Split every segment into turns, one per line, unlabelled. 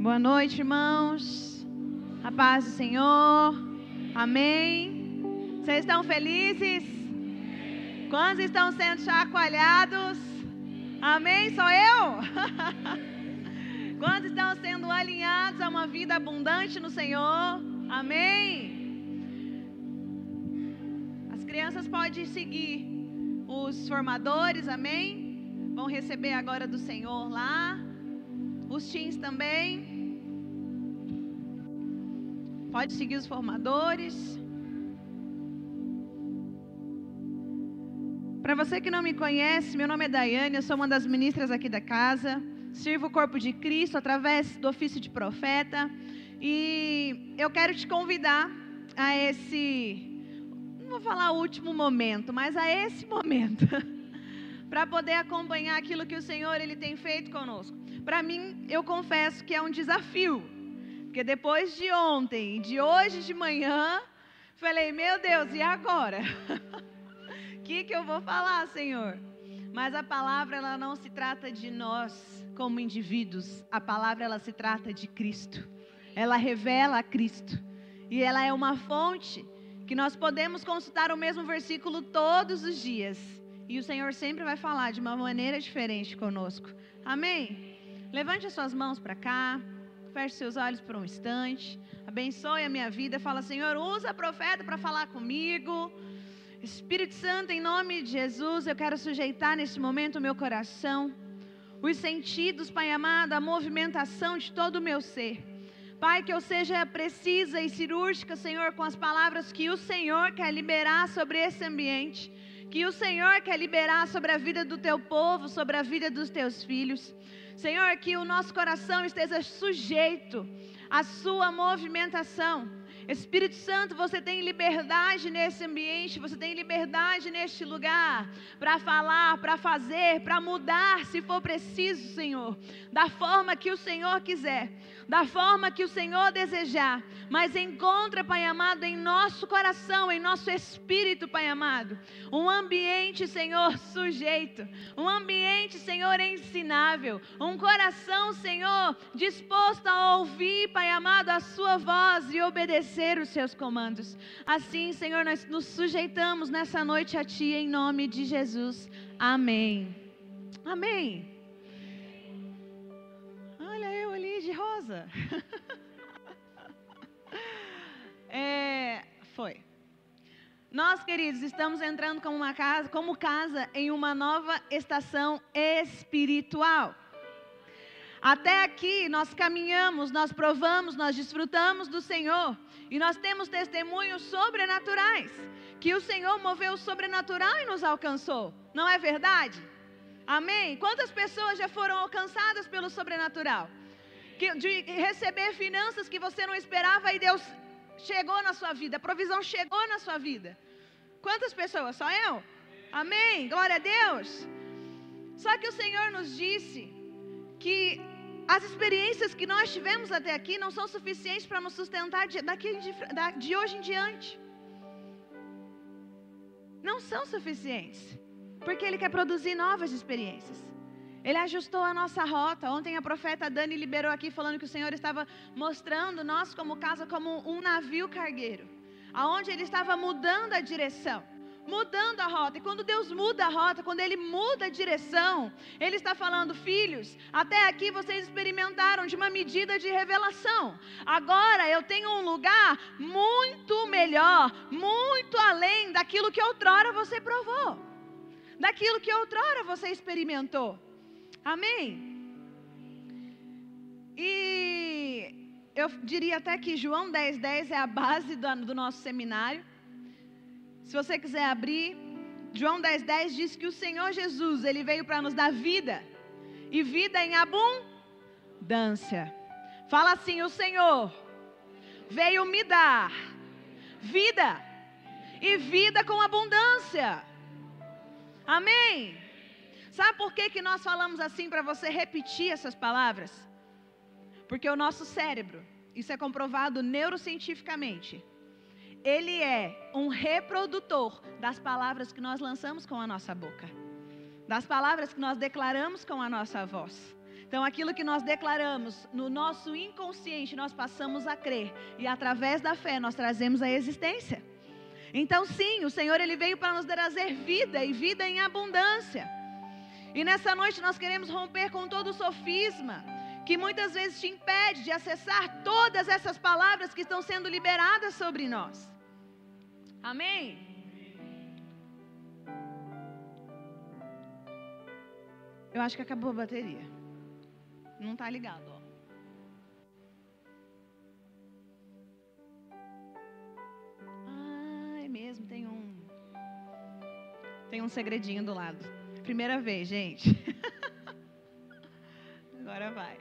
Boa noite, irmãos. A paz do Senhor. Amém. Vocês estão felizes? Quantos estão sendo chacoalhados? Amém? Sou eu? Quantos estão sendo alinhados a uma vida abundante no Senhor? Amém? As crianças podem seguir os formadores, amém? Vão receber agora do Senhor lá. Os teens também. Pode seguir os formadores. Para você que não me conhece, meu nome é Daiane, eu sou uma das ministras aqui da casa. Sirvo o corpo de Cristo através do ofício de profeta. E eu quero te convidar a esse, não vou falar o último momento, mas a esse momento, para poder acompanhar aquilo que o Senhor ele tem feito conosco. Para mim, eu confesso que é um desafio, porque depois de ontem e de hoje de manhã, falei, meu Deus, e agora? O que eu vou falar, Senhor? Mas a palavra, ela não se trata de nós como indivíduos, a palavra, ela se trata de Cristo. Ela revela a Cristo, e ela é uma fonte que nós podemos consultar o mesmo versículo todos os dias, e o Senhor sempre vai falar de uma maneira diferente conosco. Amém? Levante as suas mãos para cá, feche seus olhos por um instante, abençoe a minha vida, fala, Senhor, usa a profeta para falar comigo. Espírito Santo, em nome de Jesus, eu quero sujeitar nesse momento o meu coração, os sentidos, Pai amado, a movimentação de todo o meu ser. Pai, que eu seja precisa e cirúrgica, Senhor, com as palavras que o Senhor quer liberar sobre esse ambiente, que o Senhor quer liberar sobre a vida do teu povo, sobre a vida dos teus filhos. Senhor, que o nosso coração esteja sujeito à sua movimentação. Espírito Santo, você tem liberdade nesse ambiente, você tem liberdade neste lugar, para falar, para fazer, para mudar, se for preciso, Senhor, da forma que o Senhor quiser, da forma que o Senhor desejar, mas encontra, Pai amado, em nosso coração, em nosso espírito, Pai amado, um ambiente, Senhor, sujeito, um ambiente, Senhor, ensinável, um coração, Senhor, disposto a ouvir, Pai amado, a sua voz e obedecer os seus comandos. Assim, Senhor, nós nos sujeitamos nessa noite a Ti, em nome de Jesus. Amém. Amém. Olha eu ali de rosa. Foi. Nós, queridos, estamos entrando como casa em uma nova estação espiritual. Até aqui nós caminhamos, nós provamos, nós desfrutamos do Senhor. E nós temos testemunhos sobrenaturais, que o Senhor moveu o sobrenatural e nos alcançou. Não é verdade? Amém? Quantas pessoas já foram alcançadas pelo sobrenatural? De receber finanças que você não esperava e Deus chegou na sua vida, a provisão chegou na sua vida. Quantas pessoas? Só eu? Amém? Glória a Deus. Só que o Senhor nos disse que as experiências que nós tivemos até aqui não são suficientes para nos sustentar de hoje em diante. Não são suficientes, porque Ele quer produzir novas experiências. Ele ajustou a nossa rota. Ontem a profeta Dani liberou aqui falando que o Senhor estava mostrando nós como casa como um navio cargueiro, aonde Ele estava mudando a direção, mudando a rota. E quando Deus muda a rota, quando Ele muda a direção, Ele está falando, filhos, até aqui vocês experimentaram de uma medida de revelação. Agora eu tenho um lugar muito melhor, muito além daquilo que outrora você provou, daquilo que outrora você experimentou. Amém? E eu diria até que João 10:10 é a base do nosso seminário. Se você quiser abrir, João 10:10 diz que o Senhor Jesus, Ele veio para nos dar vida, e vida em abundância. Fala assim, o Senhor veio me dar vida, e vida com abundância. Amém? Sabe por que nós falamos assim para você repetir essas palavras? Porque o nosso cérebro, isso é comprovado neurocientificamente, ele é um reprodutor das palavras que nós lançamos com a nossa boca, das palavras que nós declaramos com a nossa voz. Então, aquilo que nós declaramos no nosso inconsciente, nós passamos a crer. E através da fé, nós trazemos a existência. Então, sim, o Senhor, Ele veio para nos trazer vida e vida em abundância. E nessa noite nós queremos romper com todo o sofisma que muitas vezes te impede de acessar todas essas palavras que estão sendo liberadas sobre nós. Amém? Eu acho que acabou a bateria. Não está ligado, ó. Ah, é mesmo, tem um segredinho do lado. Primeira vez, gente. Agora vai.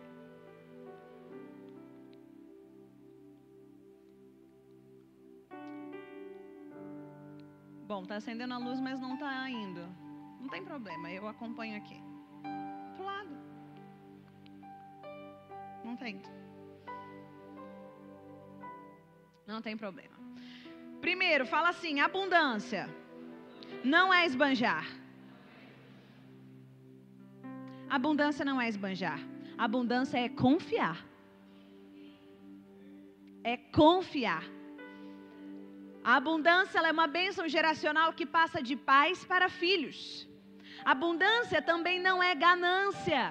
Bom, tá acendendo a luz, mas não tá indo. Não tem problema, eu acompanho aqui. Pro lado. Não tem. Não tem problema. Primeiro, fala assim: abundância não é esbanjar. Abundância não é esbanjar. Abundância é confiar. É confiar. A abundância, ela é uma bênção geracional que passa de pais para filhos. Abundância também não é ganância.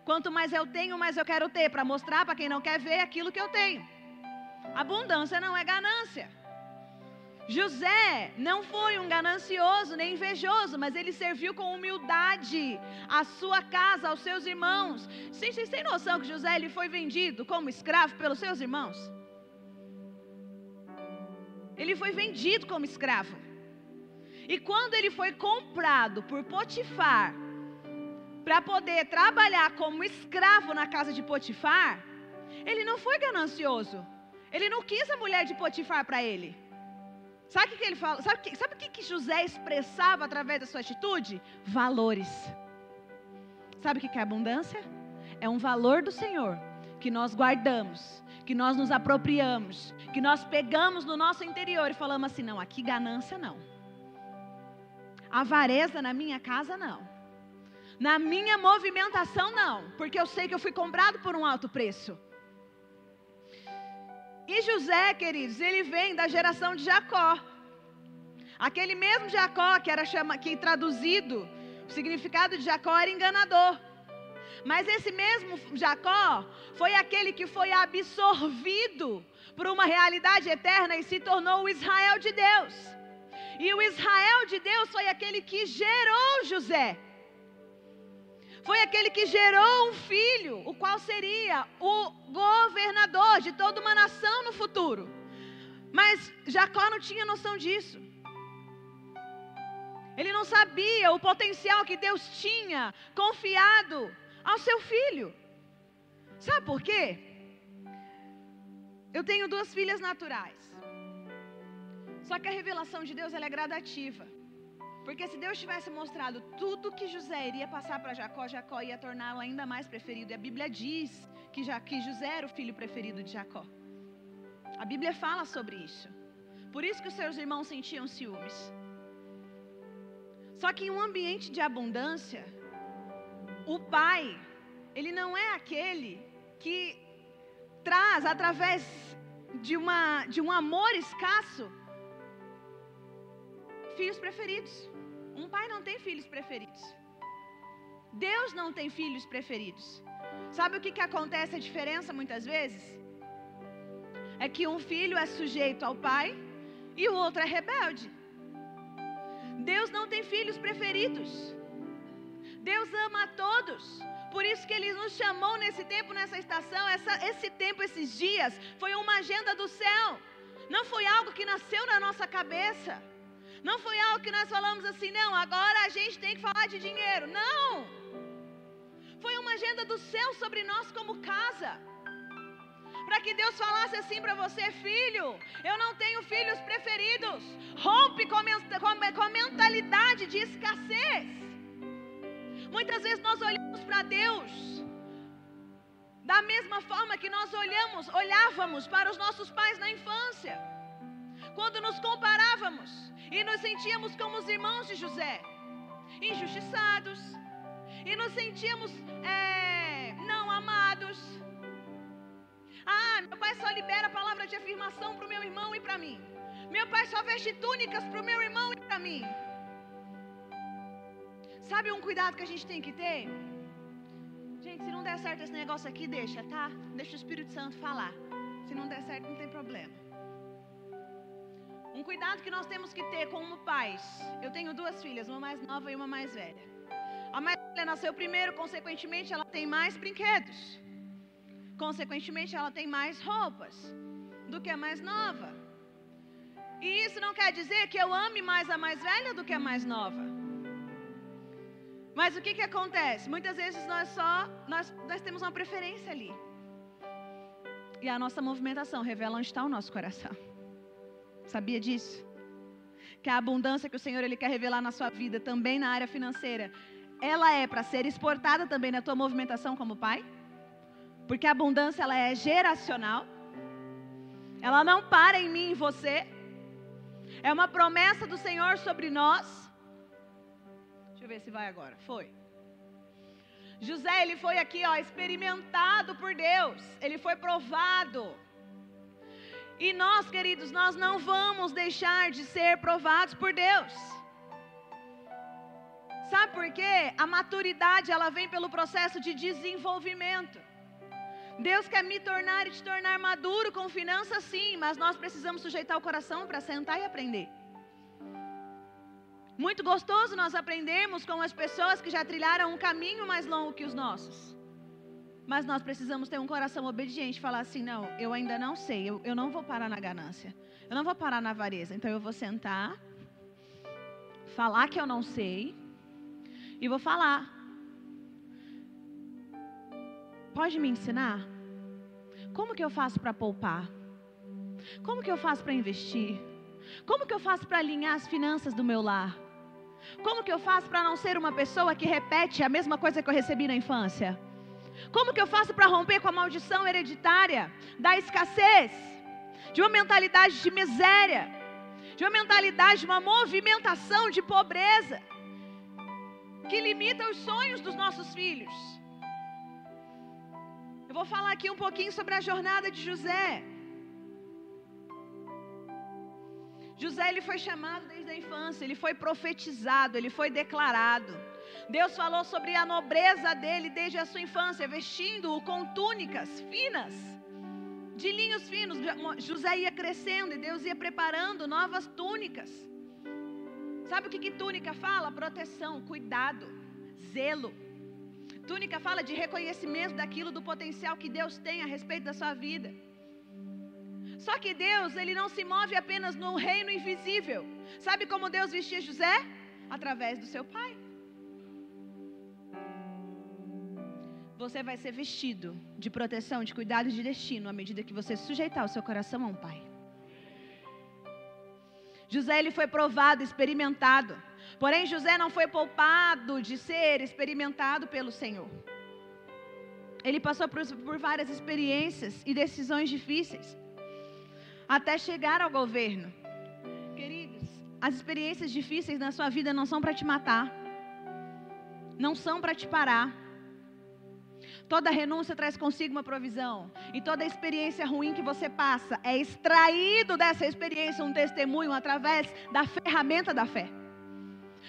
Quanto mais eu tenho, mais eu quero ter, para mostrar para quem não quer ver aquilo que eu tenho. Abundância não é ganância. José não foi um ganancioso nem invejoso, mas ele serviu com humildade a sua casa, aos seus irmãos. Vocês têm noção que José ele foi vendido como escravo pelos seus irmãos? Ele foi vendido como escravo. E quando ele foi comprado por Potifar, para poder trabalhar como escravo na casa de Potifar, ele não foi ganancioso. Ele não quis a mulher de Potifar para ele. Sabe o que ele fala? Sabe o que José expressava através da sua atitude? Valores. Sabe o que é abundância? É um valor do Senhor que nós guardamos, que nós nos apropriamos, que nós pegamos no nosso interior e falamos assim: não, aqui ganância não. Avareza na minha casa não. Na minha movimentação não, porque eu sei que eu fui comprado por um alto preço. E José, queridos, ele vem da geração de Jacó. Aquele mesmo Jacó que traduzido, o significado de Jacó era enganador. Mas esse mesmo Jacó foi aquele que foi absorvido por uma realidade eterna e se tornou o Israel de Deus. E o Israel de Deus foi aquele que gerou José. Foi aquele que gerou um filho, o qual seria o governador de toda uma nação no futuro. Mas Jacó não tinha noção disso. Ele não sabia o potencial que Deus tinha confiado ao seu filho. Sabe por quê? Eu tenho 2 filhas naturais. Só que a revelação de Deus ela é gradativa. Porque se Deus tivesse mostrado tudo que José iria passar para Jacó, Jacó ia torná-lo ainda mais preferido. E a Bíblia diz que José era o filho preferido de Jacó. A Bíblia fala sobre isso. Por isso que os seus irmãos sentiam ciúmes. Só que em um ambiente de abundância, o pai, ele não é aquele que traz através de um amor escasso filhos preferidos. Um pai não tem filhos preferidos. Deus não tem filhos preferidos. Sabe o que acontece a diferença muitas vezes? É que um filho é sujeito ao pai e o outro é rebelde. Deus não tem filhos preferidos. Deus ama a todos. Por isso que Ele nos chamou nesse tempo, nessa estação. Esse tempo, esses dias, foi uma agenda do céu. Não foi algo que nasceu na nossa cabeça. Não foi algo que nós falamos assim: não, agora a gente tem que falar de dinheiro. Não. Foi uma agenda do céu sobre nós como casa. Para que Deus falasse assim para você: filho, eu não tenho filhos preferidos. Rompe com a mentalidade de escassez. Muitas vezes nós olhamos para Deus da mesma forma que nós olhávamos para os nossos pais na infância, quando nos comparávamos e nos sentíamos como os irmãos de José, injustiçados, e nos sentíamos, não, amados. Ah, meu pai só libera a palavra de afirmação para o meu irmão e para mim. Meu pai só veste túnicas para o meu irmão e para mim. Sabe um cuidado que a gente tem que ter? Gente, se não der certo esse negócio aqui, deixa, tá? Deixa o Espírito Santo falar. Se não der certo, não tem problema. Um cuidado que nós temos que ter como pais. Eu tenho 2 filhas, uma mais nova e uma mais velha. A mais velha nasceu primeiro, consequentemente ela tem mais brinquedos. Consequentemente ela tem mais roupas do que a mais nova. E isso não quer dizer que eu ame mais a mais velha do que a mais nova. Mas o que acontece? Muitas vezes nós temos uma preferência ali. E a nossa movimentação revela onde está o nosso coração. Sabia disso? Que a abundância que o Senhor Ele quer revelar na sua vida, também na área financeira, ela é para ser exportada também na tua movimentação como pai? Porque a abundância ela é geracional. Ela não para em mim e em você. É uma promessa do Senhor sobre nós. Deixa eu ver se vai agora. Foi. José, ele foi aqui, ó, experimentado por Deus. Ele foi provado. E nós, queridos, nós não vamos deixar de ser provados por Deus. Sabe por quê? A maturidade, ela vem pelo processo de desenvolvimento. Deus quer me tornar e te tornar maduro com finanças, sim, mas nós precisamos sujeitar o coração para sentar e aprender. Muito gostoso nós aprendermos com as pessoas que já trilharam um caminho mais longo que os nossos. Mas nós precisamos ter um coração obediente e falar assim, não, eu ainda não sei, eu não vou parar na ganância, eu não vou parar na avareza, então eu vou sentar, falar que eu não sei e vou falar. Pode me ensinar? Como que eu faço para poupar? Como que eu faço para investir? Como que eu faço para alinhar as finanças do meu lar? Como que eu faço para não ser uma pessoa que repete a mesma coisa que eu recebi na infância? Como que eu faço para romper com a maldição hereditária da escassez, de uma mentalidade de miséria, de uma mentalidade de uma movimentação de pobreza que limita os sonhos dos nossos filhos? Eu vou falar aqui um pouquinho sobre a jornada de José. José, ele foi chamado desde a infância, ele foi profetizado, ele foi declarado. Deus falou sobre a nobreza dele desde a sua infância, vestindo-o com túnicas finas, de linhos finos. José ia crescendo e Deus ia preparando novas túnicas. Sabe o que túnica fala? Proteção, cuidado, zelo. Túnica fala de reconhecimento daquilo, do potencial que Deus tem a respeito da sua vida. Só que Deus, Ele não se move apenas no reino invisível. Sabe como Deus vestia José? Através do seu pai. Você vai ser vestido de proteção, de cuidado e de destino à medida que você sujeitar o seu coração a um pai. José, ele foi provado, experimentado. Porém, José não foi poupado de ser experimentado pelo Senhor. Ele passou por várias experiências e decisões difíceis, até chegar ao governo. Queridos, as experiências difíceis na sua vida não são para te matar, não são para te parar. Toda renúncia traz consigo uma provisão. E toda experiência ruim que você passa é extraído dessa experiência um testemunho através da ferramenta da fé.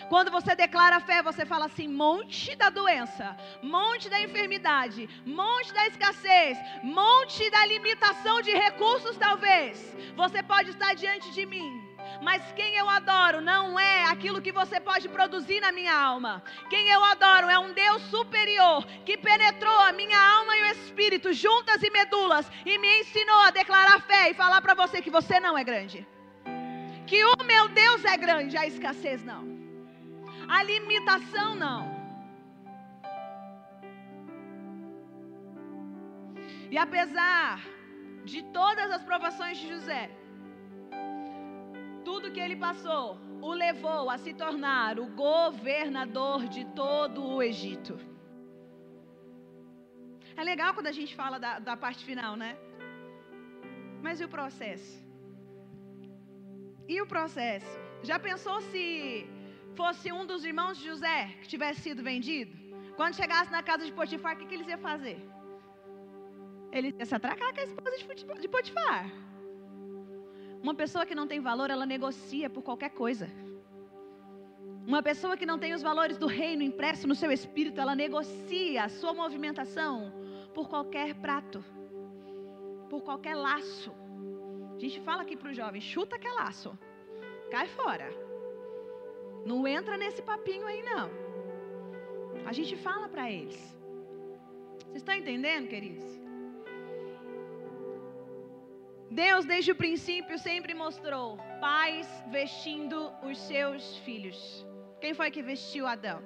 Quando você declara a fé, você fala assim: monte da doença, monte da enfermidade, monte da escassez, monte da limitação de recursos talvez. Você pode estar diante de mim, mas quem eu adoro não é aquilo que você pode produzir na minha alma. Quem eu adoro é um Deus superior, que penetrou a minha alma e o espírito, juntas e medulas, e me ensinou a declarar fé e falar para você que você não é grande. Que o meu Deus é grande, a escassez não. A limitação não. E apesar de todas as provações de José, tudo que ele passou o levou a se tornar o governador de todo o Egito. É legal quando a gente fala da parte final, né? Mas e o processo? E o processo? Já pensou se fosse um dos irmãos de José que tivesse sido vendido? Quando chegasse na casa de Potifar, o que eles iam fazer? Ele ia se atracar com a esposa de Potifar. Uma pessoa que não tem valor, ela negocia por qualquer coisa. Uma pessoa que não tem os valores do reino impresso no seu espírito, ela negocia a sua movimentação por qualquer prato, por qualquer laço. A gente fala aqui para o jovem, chuta que é laço, cai fora. Não entra nesse papinho aí não. A gente fala para eles. Vocês estão entendendo, queridos? Deus, desde o princípio, sempre mostrou pais vestindo os seus filhos. Quem foi que vestiu Adão?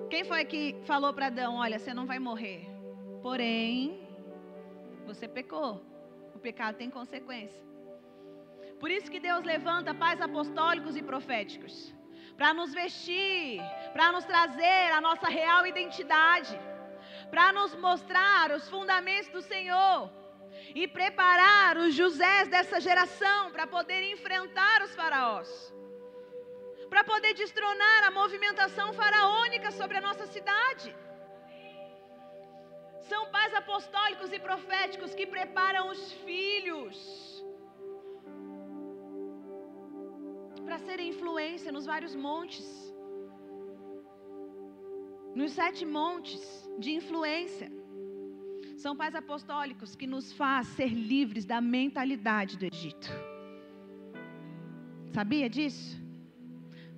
Quem foi que falou para Adão, olha, você não vai morrer, porém, você pecou. O pecado tem consequência. Por isso que Deus levanta pais apostólicos e proféticos, para nos vestir, para nos trazer a nossa real identidade, para nos mostrar os fundamentos do Senhor e preparar os Josés dessa geração para poder enfrentar os faraós, para poder destronar a movimentação faraônica sobre a nossa cidade. São pais apostólicos e proféticos que preparam os filhos para serem influência nos vários montes, nos 7 montes de influência. São pais apostólicos que nos faz ser livres da mentalidade do Egito. Sabia disso?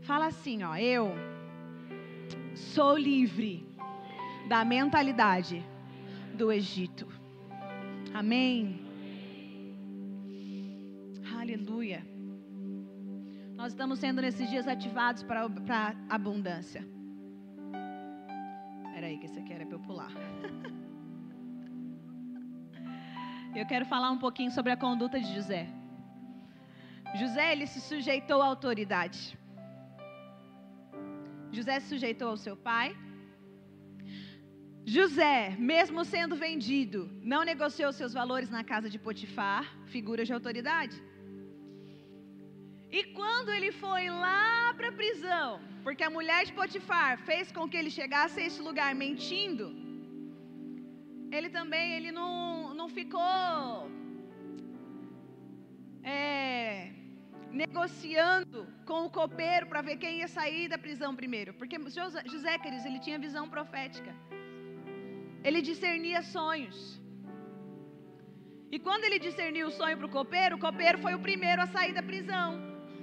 Fala assim, ó, eu sou livre da mentalidade do Egito. Amém? Aleluia. Nós estamos sendo nesses dias ativados para a abundância. Espera aí que esse aqui era para eu pular. Eu quero falar um pouquinho sobre a conduta de José. José, ele se sujeitou à autoridade. José se sujeitou ao seu pai. José, mesmo sendo vendido, não negociou seus valores na casa de Potifar, figura de autoridade. E quando ele foi lá para a prisão, porque a mulher de Potifar fez com que ele chegasse a esse lugar mentindo, ele também, ele não ficou negociando com o copeiro para ver quem ia sair da prisão primeiro. Porque José, queridos, ele tinha visão profética. Ele discernia sonhos. E quando ele discerniu o sonho para o copeiro foi o primeiro a sair da prisão,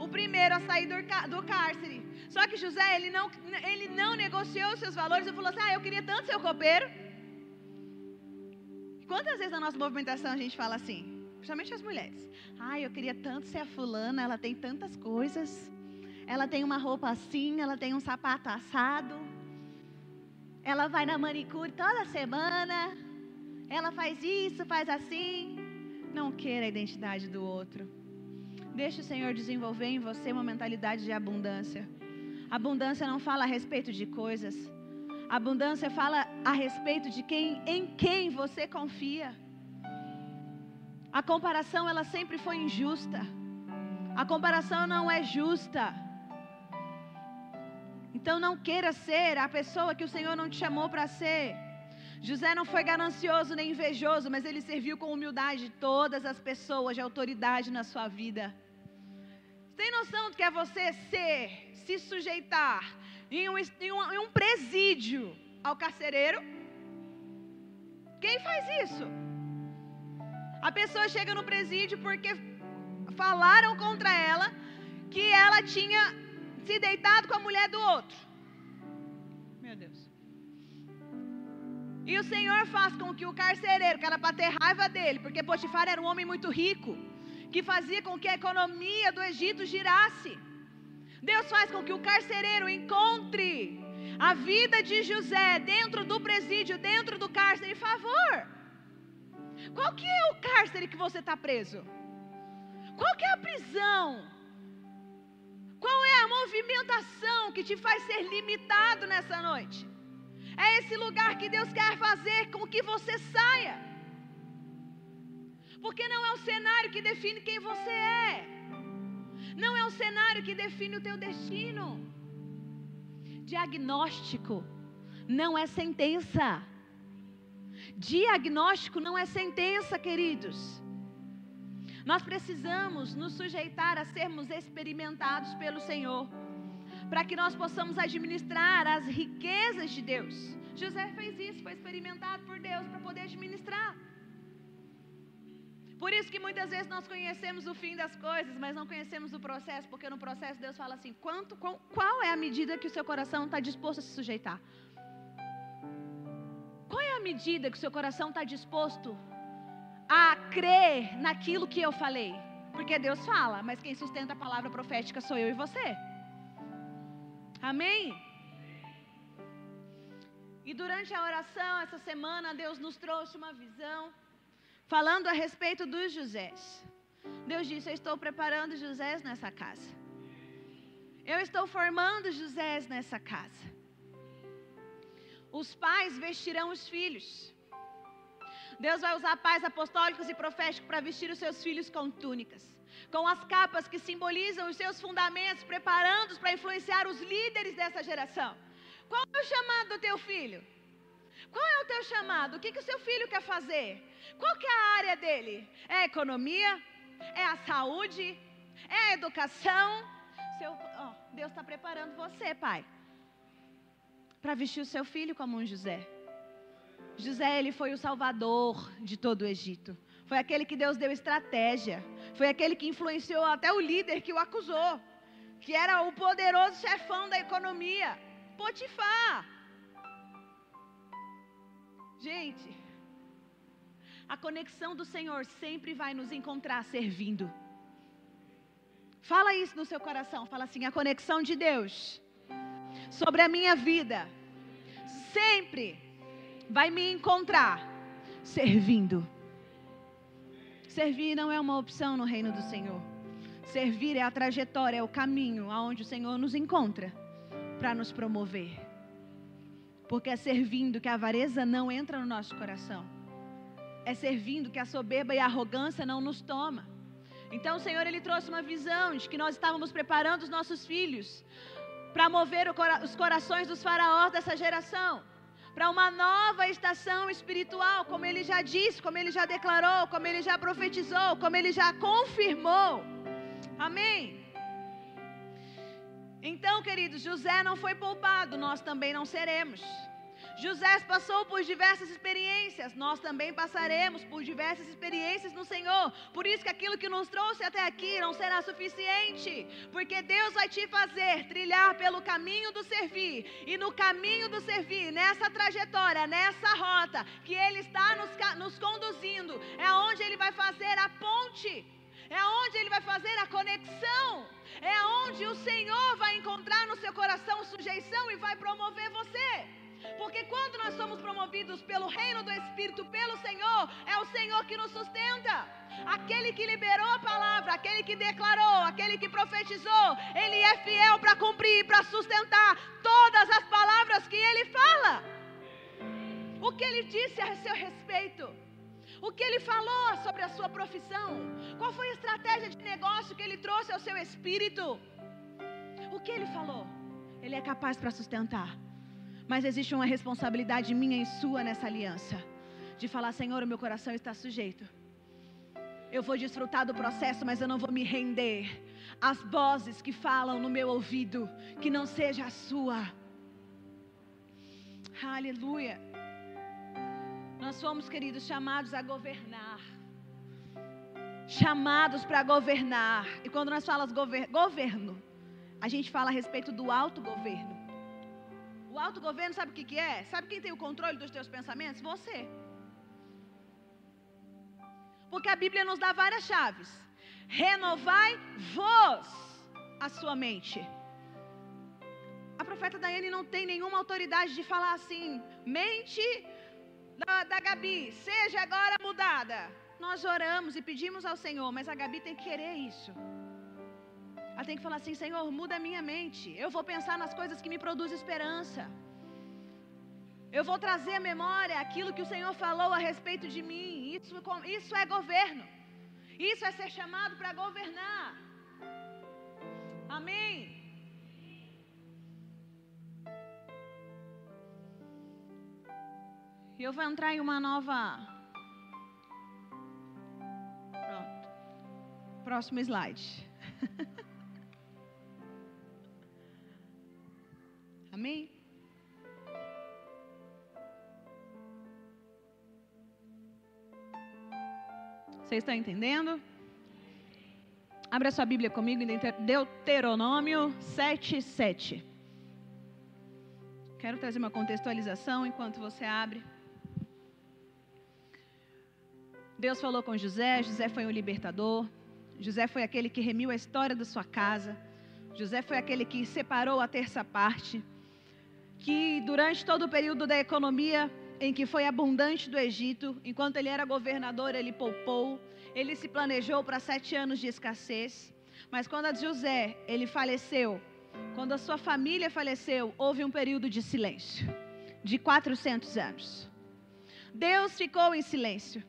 o primeiro a sair do cárcere. Só que José, ele não negociou os seus valores e falou assim, eu queria tanto ser o copeiro. Quantas vezes na nossa movimentação a gente fala assim, principalmente as mulheres, eu queria tanto ser a fulana, ela tem tantas coisas, ela tem uma roupa assim, ela tem um sapato assado, ela vai na manicure toda semana, ela faz isso, faz assim. Não queira a identidade do outro. Deixe o Senhor desenvolver em você uma mentalidade de abundância. Abundância não fala a respeito de coisas. Abundância fala a respeito de em quem você confia. A comparação, ela sempre foi injusta. A comparação não é justa. Então não queira ser a pessoa que o Senhor não te chamou para ser. José não foi ganancioso nem invejoso, mas ele serviu com humildade todas as pessoas de autoridade na sua vida. Você tem noção do que é você se sujeitar em um presídio ao carcereiro? Quem faz isso? A pessoa chega no presídio porque falaram contra ela que ela tinha se deitado com a mulher do outro. Meu Deus. E o Senhor faz com que o carcereiro, que era para ter raiva dele, porque Potifar era um homem muito rico, que fazia com que a economia do Egito girasse. Deus faz com que o carcereiro encontre a vida de José dentro do presídio, dentro do cárcere, favor. Qual que é o cárcere que você está preso? Qual que é a prisão? Qual é a movimentação que te faz ser limitado nessa noite? É esse lugar que Deus quer fazer com que você saia. Porque não é o cenário que define quem você é. Não é o cenário que define o teu destino. Diagnóstico não é sentença. Diagnóstico não é sentença, queridos. Nós precisamos nos sujeitar a sermos experimentados pelo Senhor, para que nós possamos administrar as riquezas de Deus. José fez isso, foi experimentado por Deus para poder administrar. Por isso que muitas vezes nós conhecemos o fim das coisas, mas não conhecemos o processo, porque no processo Deus fala assim, qual é a medida que o seu coração está disposto a se sujeitar? Qual é a medida que o seu coração está disposto a crer naquilo que eu falei? Porque Deus fala, mas quem sustenta a palavra profética sou eu e você. Amém? E durante a oração, essa semana, Deus nos trouxe uma visão, falando a respeito dos Josés. Deus disse, eu estou preparando Josés nessa casa. Eu estou formando Josés nessa casa. Os pais vestirão os filhos. Deus vai usar pais apostólicos e proféticos para vestir os seus filhos com túnicas, com as capas que simbolizam os seus fundamentos, preparando-os para influenciar os líderes dessa geração. Qual é o chamado do teu filho? Qual é o teu chamado? O que o seu filho quer fazer? Qual que é a área dele? É a economia? É a saúde? É a educação? Deus está preparando você, pai, para vestir o seu filho como um José. José, ele foi o salvador de todo o Egito. Foi aquele que Deus deu estratégia. Foi aquele que influenciou até o líder que o acusou, que era o poderoso chefão da economia, Potifar. Gente, a conexão do Senhor sempre vai nos encontrar servindo. Fala isso no seu coração. Fala assim, a conexão de Deus sobre a minha vida sempre vai me encontrar servindo. Servir não é uma opção no reino do Senhor. Servir é a trajetória, é o caminho aonde o Senhor nos encontra para nos promover. Porque é servindo que a avareza não entra no nosso coração. É servindo que a soberba e a arrogância não nos toma. Então o Senhor, ele trouxe uma visão de que nós estávamos preparando os nossos filhos para mover os corações dos faraós dessa geração, para uma nova estação espiritual, como ele já disse, como ele já declarou, como ele já profetizou, como ele já confirmou. Amém? Então, queridos, José não foi poupado, nós também não seremos. José passou por diversas experiências, nós também passaremos por diversas experiências no Senhor. Por isso que aquilo que nos trouxe até aqui não será suficiente, porque Deus vai te fazer trilhar pelo caminho do servir, e no caminho do servir, nessa trajetória, nessa rota que Ele está nos conduzindo, é onde Ele vai fazer a ponte, é onde Ele vai fazer a conexão, é onde o Senhor vai encontrar no seu coração sujeição e vai promover você. Porque quando nós somos promovidos pelo reino do Espírito, pelo Senhor, é o Senhor que nos sustenta. Aquele que liberou a palavra, aquele que declarou, aquele que profetizou, Ele é fiel para cumprir, para sustentar todas as palavras que Ele fala. O que Ele disse a seu respeito? O que Ele falou sobre a sua profissão? Qual foi a estratégia de negócio que Ele trouxe ao seu espírito? O que Ele falou? Ele é capaz para sustentar. Mas existe uma responsabilidade minha e sua nessa aliança, de falar, Senhor, o meu coração está sujeito. Eu vou desfrutar do processo, mas eu não vou me render às vozes que falam no meu ouvido, que não seja a sua. Aleluia. Nós fomos, queridos, chamados a governar. Chamados para governar. E quando nós falamos governo, a gente fala a respeito do autogoverno. O autogoverno, sabe o que é? Sabe quem tem o controle dos teus pensamentos? Você. Porque a Bíblia nos dá várias chaves. Renovai-vos a sua mente. A profeta Daiane não tem nenhuma autoridade de falar assim, mente da Gabi, seja agora mudada. Nós oramos e pedimos ao Senhor, mas a Gabi tem que querer isso. Ela tem que falar assim, Senhor, muda a minha mente. Eu vou pensar nas coisas que me produzem esperança. Eu vou trazer à memória aquilo que o Senhor falou a respeito de mim. Isso é governo. Isso é ser chamado para governar. Amém? E E eu vou entrar em uma nova... Pronto. Próximo slide. Amém? Vocês estão entendendo? Abra sua Bíblia comigo em Deuteronômio 7:7. Quero trazer uma contextualização enquanto você abre. Deus falou com José, José foi um libertador, José foi aquele que remiu a história da sua casa, José foi aquele que separou a terça parte, que durante todo o período da economia em que foi abundante do Egito, enquanto ele era governador, ele poupou, ele se planejou para 7 anos de escassez, mas quando a José, ele faleceu, quando a sua família faleceu, houve um período de silêncio, de 400 anos. Deus ficou em silêncio.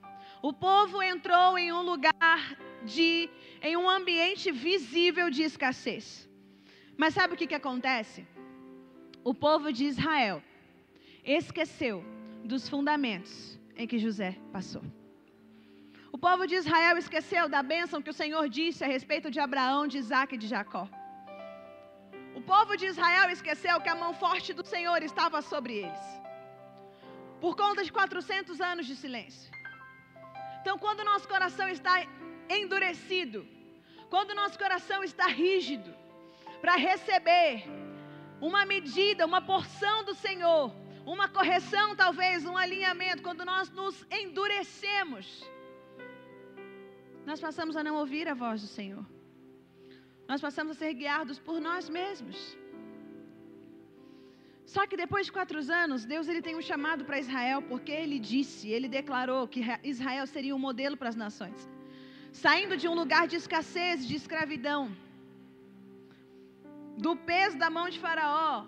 O povo entrou em um lugar em um ambiente visível de escassez. Mas sabe o que acontece? O povo de Israel esqueceu dos fundamentos em que José passou. O povo de Israel esqueceu da bênção que o Senhor disse a respeito de Abraão, de Isaac e de Jacó. O povo de Israel esqueceu que a mão forte do Senhor estava sobre eles, por conta de 400 anos de silêncio. Então, quando o nosso coração está endurecido, quando o nosso coração está rígido, para receber uma medida, uma porção do Senhor, uma correção talvez, um alinhamento, quando nós nos endurecemos, nós passamos a não ouvir a voz do Senhor. Nós passamos a ser guiados por nós mesmos. Só que depois de 4 anos, Deus ele tem um chamado para Israel, porque ele declarou que Israel seria um modelo para as nações. Saindo de um lugar de escassez, de escravidão, do peso da mão de Faraó,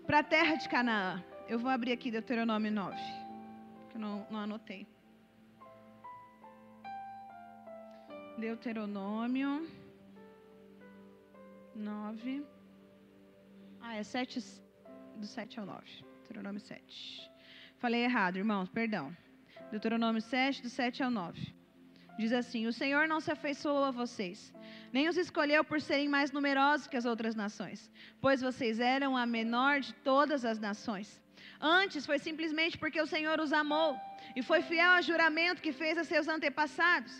para a terra de Canaã. Eu vou abrir aqui Deuteronômio 9, que eu não anotei. Deuteronômio 9. É 7, do 7 ao 9. Deuteronômio 7. Falei errado, irmãos, perdão. Deuteronômio 7, do 7 ao 9. Diz assim: o Senhor não se afeiçoou a vocês, nem os escolheu por serem mais numerosos que as outras nações, pois vocês eram a menor de todas as nações. Antes foi simplesmente porque o Senhor os amou e foi fiel ao juramento que fez a seus antepassados.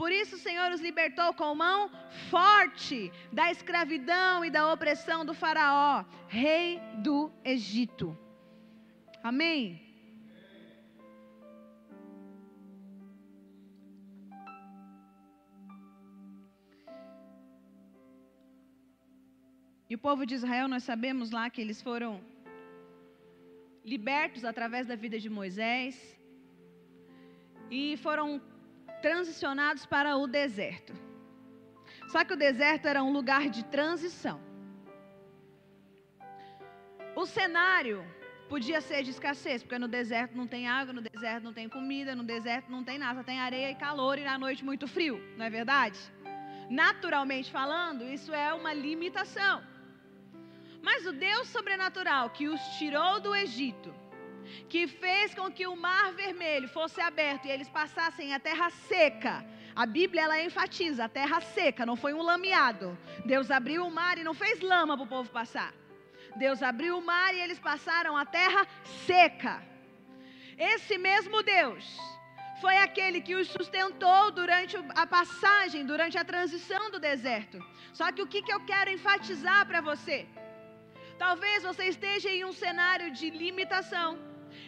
Por isso o Senhor os libertou com mão forte da escravidão e da opressão do Faraó, rei do Egito. Amém? E o povo de Israel, nós sabemos lá que eles foram libertos através da vida de Moisés e foram transicionados para o deserto. Só que o deserto era um lugar de transição. O cenário podia ser de escassez, porque no deserto não tem água, no deserto não tem comida, no deserto não tem nada, tem areia e calor e na noite muito frio, não é verdade? Naturalmente falando, isso é uma limitação. Mas o Deus sobrenatural que os tirou do Egito, que fez com que o mar vermelho fosse aberto e eles passassem a terra seca. A Bíblia ela enfatiza a terra seca, não foi um lameado. Deus abriu o mar e não fez lama para o povo passar. Deus abriu o mar e eles passaram a terra seca. Esse mesmo Deus foi aquele que os sustentou durante a passagem, durante a transição do deserto. Só que o que eu quero enfatizar para você? Talvez você esteja em um cenário de limitação,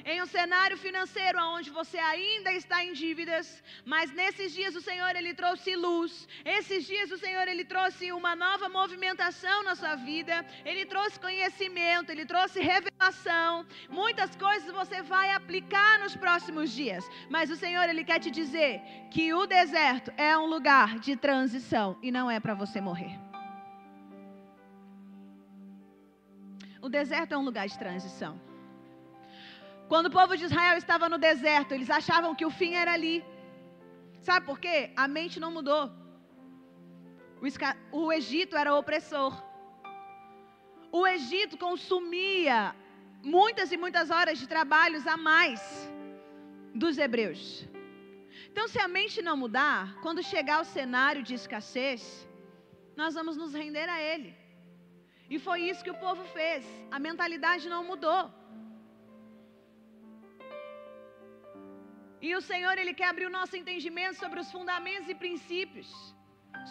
em um cenário financeiro onde você ainda está em dívidas, mas nesses dias o Senhor ele trouxe luz, esses dias o Senhor ele trouxe uma nova movimentação na sua vida, ele trouxe conhecimento, ele trouxe revelação, muitas coisas você vai aplicar nos próximos dias, mas o Senhor ele quer te dizer que o deserto é um lugar de transição e não é para você morrer. O deserto é um lugar de transição. Quando o povo de Israel estava no deserto, eles achavam que o fim era ali. Sabe por quê? A mente não mudou. O Egito era opressor. O Egito consumia muitas e muitas horas de trabalhos a mais dos hebreus. Então, se a mente não mudar, quando chegar o cenário de escassez, nós vamos nos render a ele. E foi isso que o povo fez. A mentalidade não mudou. E o Senhor, Ele quer abrir o nosso entendimento sobre os fundamentos e princípios,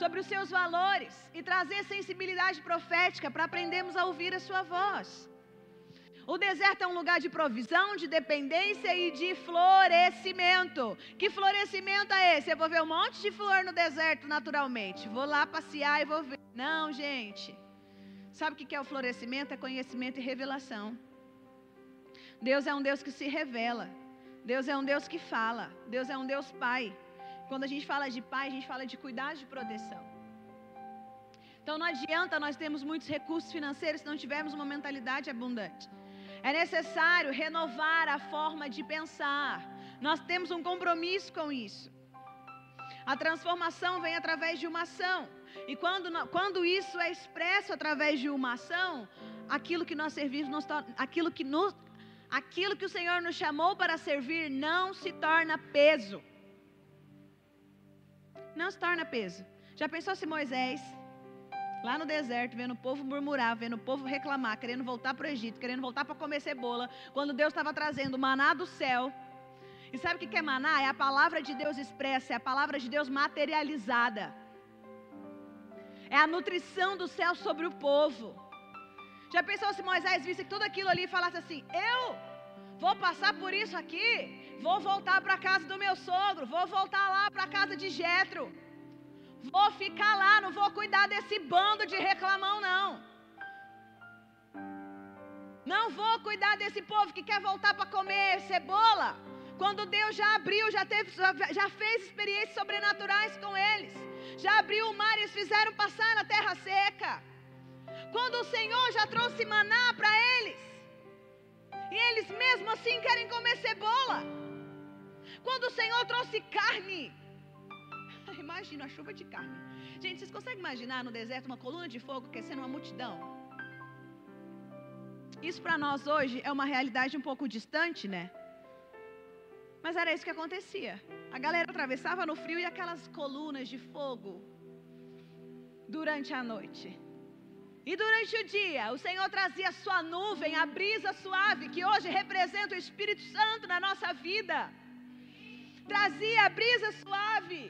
sobre os seus valores, e trazer sensibilidade profética para aprendermos a ouvir a sua voz. O deserto é um lugar de provisão, de dependência e de florescimento. Que florescimento é esse? Eu vou ver um monte de flor no deserto naturalmente. Vou lá passear e vou ver. Não, gente. Sabe o que é o florescimento? É conhecimento e revelação. Deus é um Deus que se revela. Deus é um Deus que fala. Deus é um Deus Pai. Quando a gente fala de Pai, a gente fala de cuidado, de proteção. Então não adianta nós termos muitos recursos financeiros se não tivermos uma mentalidade abundante. É necessário renovar a forma de pensar. Nós temos um compromisso com isso. A transformação vem através de uma ação. E quando isso é expresso através de uma ação, aquilo que nós servimos, aquilo que o Senhor nos chamou para servir não se torna peso. Não se torna peso. Já pensou se Moisés, lá no deserto, vendo o povo murmurar, vendo o povo reclamar, querendo voltar para o Egito, querendo voltar para comer cebola, quando Deus estava trazendo maná do céu. E sabe o que é maná? É a palavra de Deus expressa, é a palavra de Deus materializada. É a nutrição do céu sobre o povo. Já pensou se Moisés visse tudo aquilo ali e falasse assim: eu vou passar por isso aqui, vou voltar para a casa do meu sogro, vou voltar lá para a casa de Jetro, vou ficar lá, não vou cuidar desse bando de reclamão não. Não vou cuidar desse povo que quer voltar para comer cebola, quando Deus já abriu, já fez experiências sobrenaturais com eles, já abriu o mar e eles fizeram passar na terra seca. Quando o Senhor já trouxe maná para eles, e eles mesmo assim querem comer cebola. Quando o Senhor trouxe carne, imagina a chuva de carne. Gente, vocês conseguem imaginar no deserto uma coluna de fogo aquecendo uma multidão? Isso para nós hoje é uma realidade um pouco distante, né? Mas era isso que acontecia. A galera atravessava no frio e aquelas colunas de fogo durante a noite. E durante o dia, o Senhor trazia a sua nuvem, a brisa suave, que hoje representa o Espírito Santo na nossa vida. Trazia a brisa suave.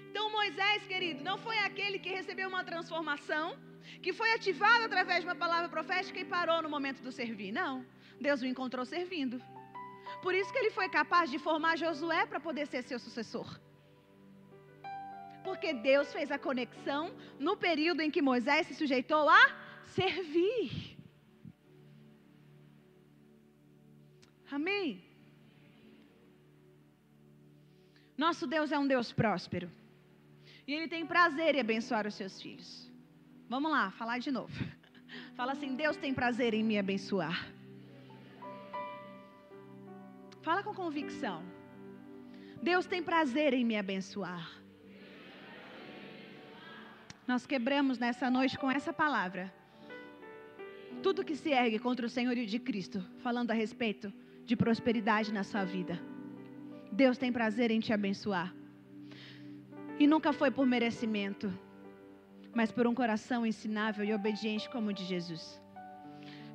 Então Moisés, querido, não foi aquele que recebeu uma transformação, que foi ativado através de uma palavra profética e parou no momento do servir. Não, Deus o encontrou servindo. Por isso que ele foi capaz de formar Josué para poder ser seu sucessor. Porque Deus fez a conexão no período em que Moisés se sujeitou a servir. Amém? Nosso Deus é um Deus próspero. E Ele tem prazer em abençoar os seus filhos. Vamos lá, falar de novo. Fala assim: Deus tem prazer em me abençoar. Fala com convicção. Deus tem prazer em me abençoar. Nós quebramos nessa noite com essa palavra tudo que se ergue contra o senhorio de Cristo, falando a respeito de prosperidade na sua vida. Deus tem prazer em te abençoar. E nunca foi por merecimento, mas por um coração ensinável e obediente como o de Jesus.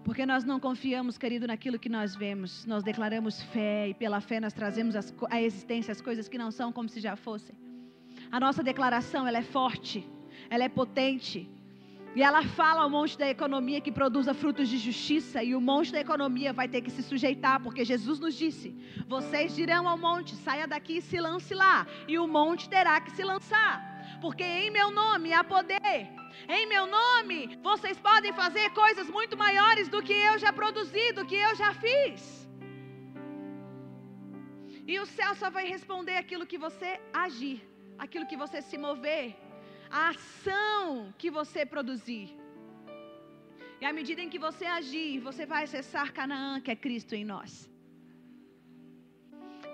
Porque nós não confiamos, querido, naquilo que nós vemos. Nós declaramos fé e pela fé nós trazemos à existência as coisas que não são como se já fossem. A nossa declaração, ela é forte, ela é potente. E ela fala ao monte da economia que produza frutos de justiça, e o monte da economia vai ter que se sujeitar, porque Jesus nos disse: vocês dirão ao monte, saia daqui e se lance lá, e o monte terá que se lançar, porque em meu nome há poder, em meu nome vocês podem fazer coisas muito maiores do que eu já produzi, do que eu já fiz. E o céu só vai responder aquilo que você agir, aquilo que você se mover, a ação que você produzir. E à medida em que você agir, você vai acessar Canaã, que é Cristo em nós.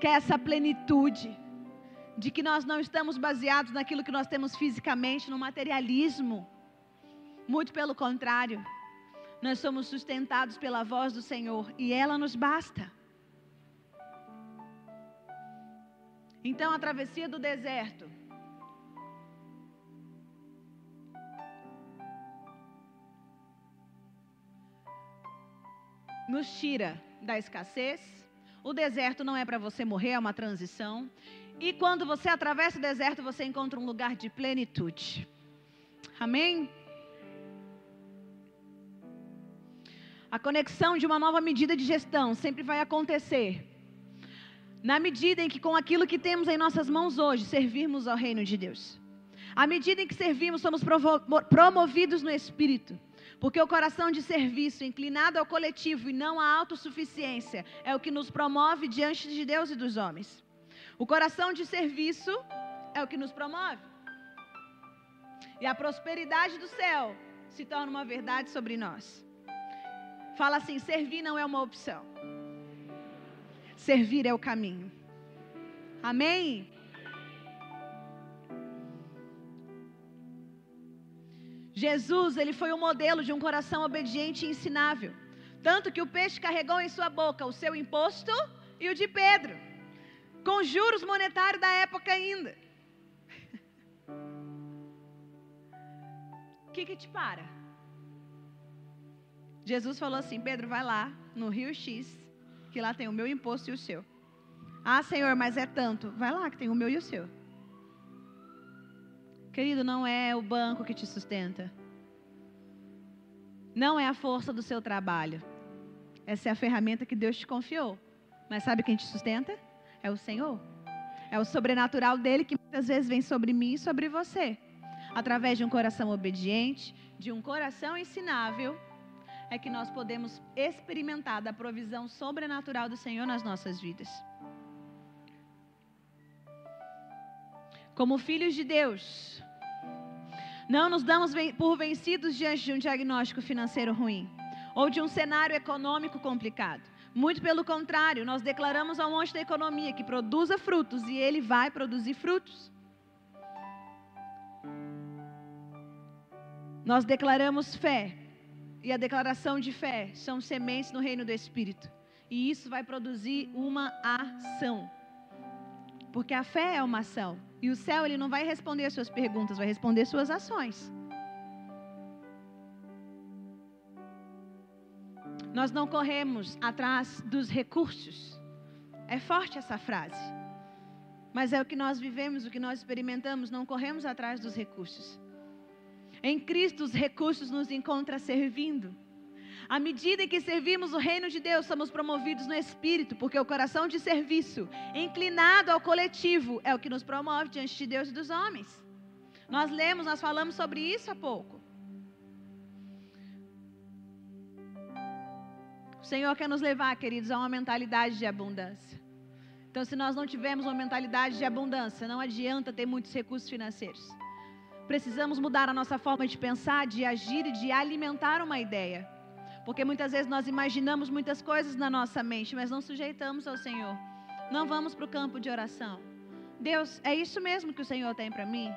Que é essa plenitude de que nós não estamos baseados naquilo que nós temos fisicamente, no materialismo. Muito pelo contrário. Nós somos sustentados pela voz do Senhor e ela nos basta. Então, a travessia do deserto nos tira da escassez. O deserto não é para você morrer, é uma transição. E quando você atravessa o deserto, você encontra um lugar de plenitude. Amém? A conexão de uma nova medida de gestão sempre vai acontecer na medida em que, com aquilo que temos em nossas mãos hoje, servirmos ao reino de Deus. À medida em que servimos, somos promovidos no Espírito. Porque o coração de serviço, inclinado ao coletivo e não à autossuficiência, é o que nos promove diante de Deus e dos homens. O coração de serviço é o que nos promove. E a prosperidade do céu se torna uma verdade sobre nós. Fala assim: servir não é uma opção. Servir é o caminho. Amém? Jesus, ele foi o modelo de um coração obediente e ensinável. Tanto que o peixe carregou em sua boca o seu imposto e o de Pedro, com juros monetários da época ainda. O que te para? Jesus falou assim: Pedro, vai lá no Rio X, que lá tem o meu imposto e o seu. Ah, Senhor, mas é tanto. Vai lá que tem o meu e o seu. Querido, não é o banco que te sustenta. Não é a força do seu trabalho. Essa é a ferramenta que Deus te confiou. Mas sabe quem te sustenta? É o Senhor. É o sobrenatural dele que muitas vezes vem sobre mim e sobre você. Através de um coração obediente, de um coração ensinável, é que nós podemos experimentar da provisão sobrenatural do Senhor nas nossas vidas. Como filhos de Deus, não nos damos por vencidos diante de um diagnóstico financeiro ruim ou de um cenário econômico complicado. Muito pelo contrário, nós declaramos ao monte da economia que produza frutos e ele vai produzir frutos. Nós declaramos fé e a declaração de fé são sementes no reino do Espírito. E isso vai produzir uma ação. Porque a fé é uma ação. E o céu, ele não vai responder as suas perguntas, vai responder suas ações. Nós não corremos atrás dos recursos. É forte essa frase. Mas é o que nós vivemos, o que nós experimentamos, não corremos atrás dos recursos. Em Cristo, os recursos nos encontram servindo. À medida em que servimos o reino de Deus, somos promovidos no Espírito, porque o coração de serviço, inclinado ao coletivo, é o que nos promove diante de Deus e dos homens. Nós falamos sobre isso há pouco. O Senhor quer nos levar, queridos, a uma mentalidade de abundância. Então, se nós não tivermos uma mentalidade de abundância, não adianta ter muitos recursos financeiros. Precisamos mudar a nossa forma de pensar, de agir e de alimentar uma ideia. Porque muitas vezes nós imaginamos muitas coisas na nossa mente, mas não sujeitamos ao Senhor. Não vamos para o campo de oração. Deus, é isso mesmo que o Senhor tem para mim?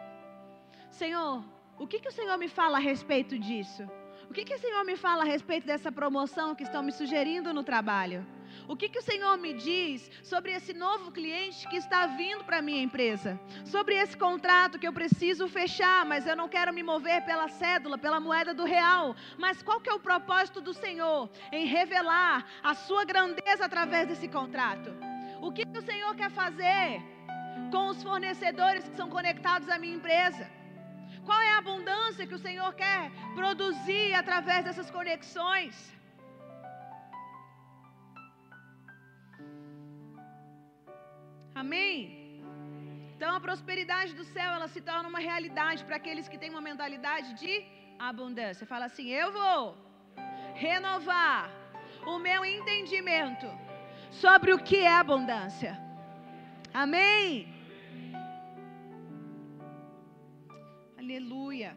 Senhor, o que o Senhor me fala a respeito disso? O que o Senhor me fala a respeito dessa promoção que estão me sugerindo no trabalho? O que o Senhor me diz sobre esse novo cliente que está vindo para a minha empresa? Sobre esse contrato que eu preciso fechar, mas eu não quero me mover pela cédula, pela moeda do real. Mas qual que é o propósito do Senhor em revelar a sua grandeza através desse contrato? O que o Senhor quer fazer com os fornecedores que são conectados à minha empresa? Qual é a abundância que o Senhor quer produzir através dessas conexões? Amém? Então a prosperidade do céu, ela se torna uma realidade para aqueles que têm uma mentalidade de abundância. Fala assim: eu vou renovar o meu entendimento sobre o que é abundância. Amém? Aleluia.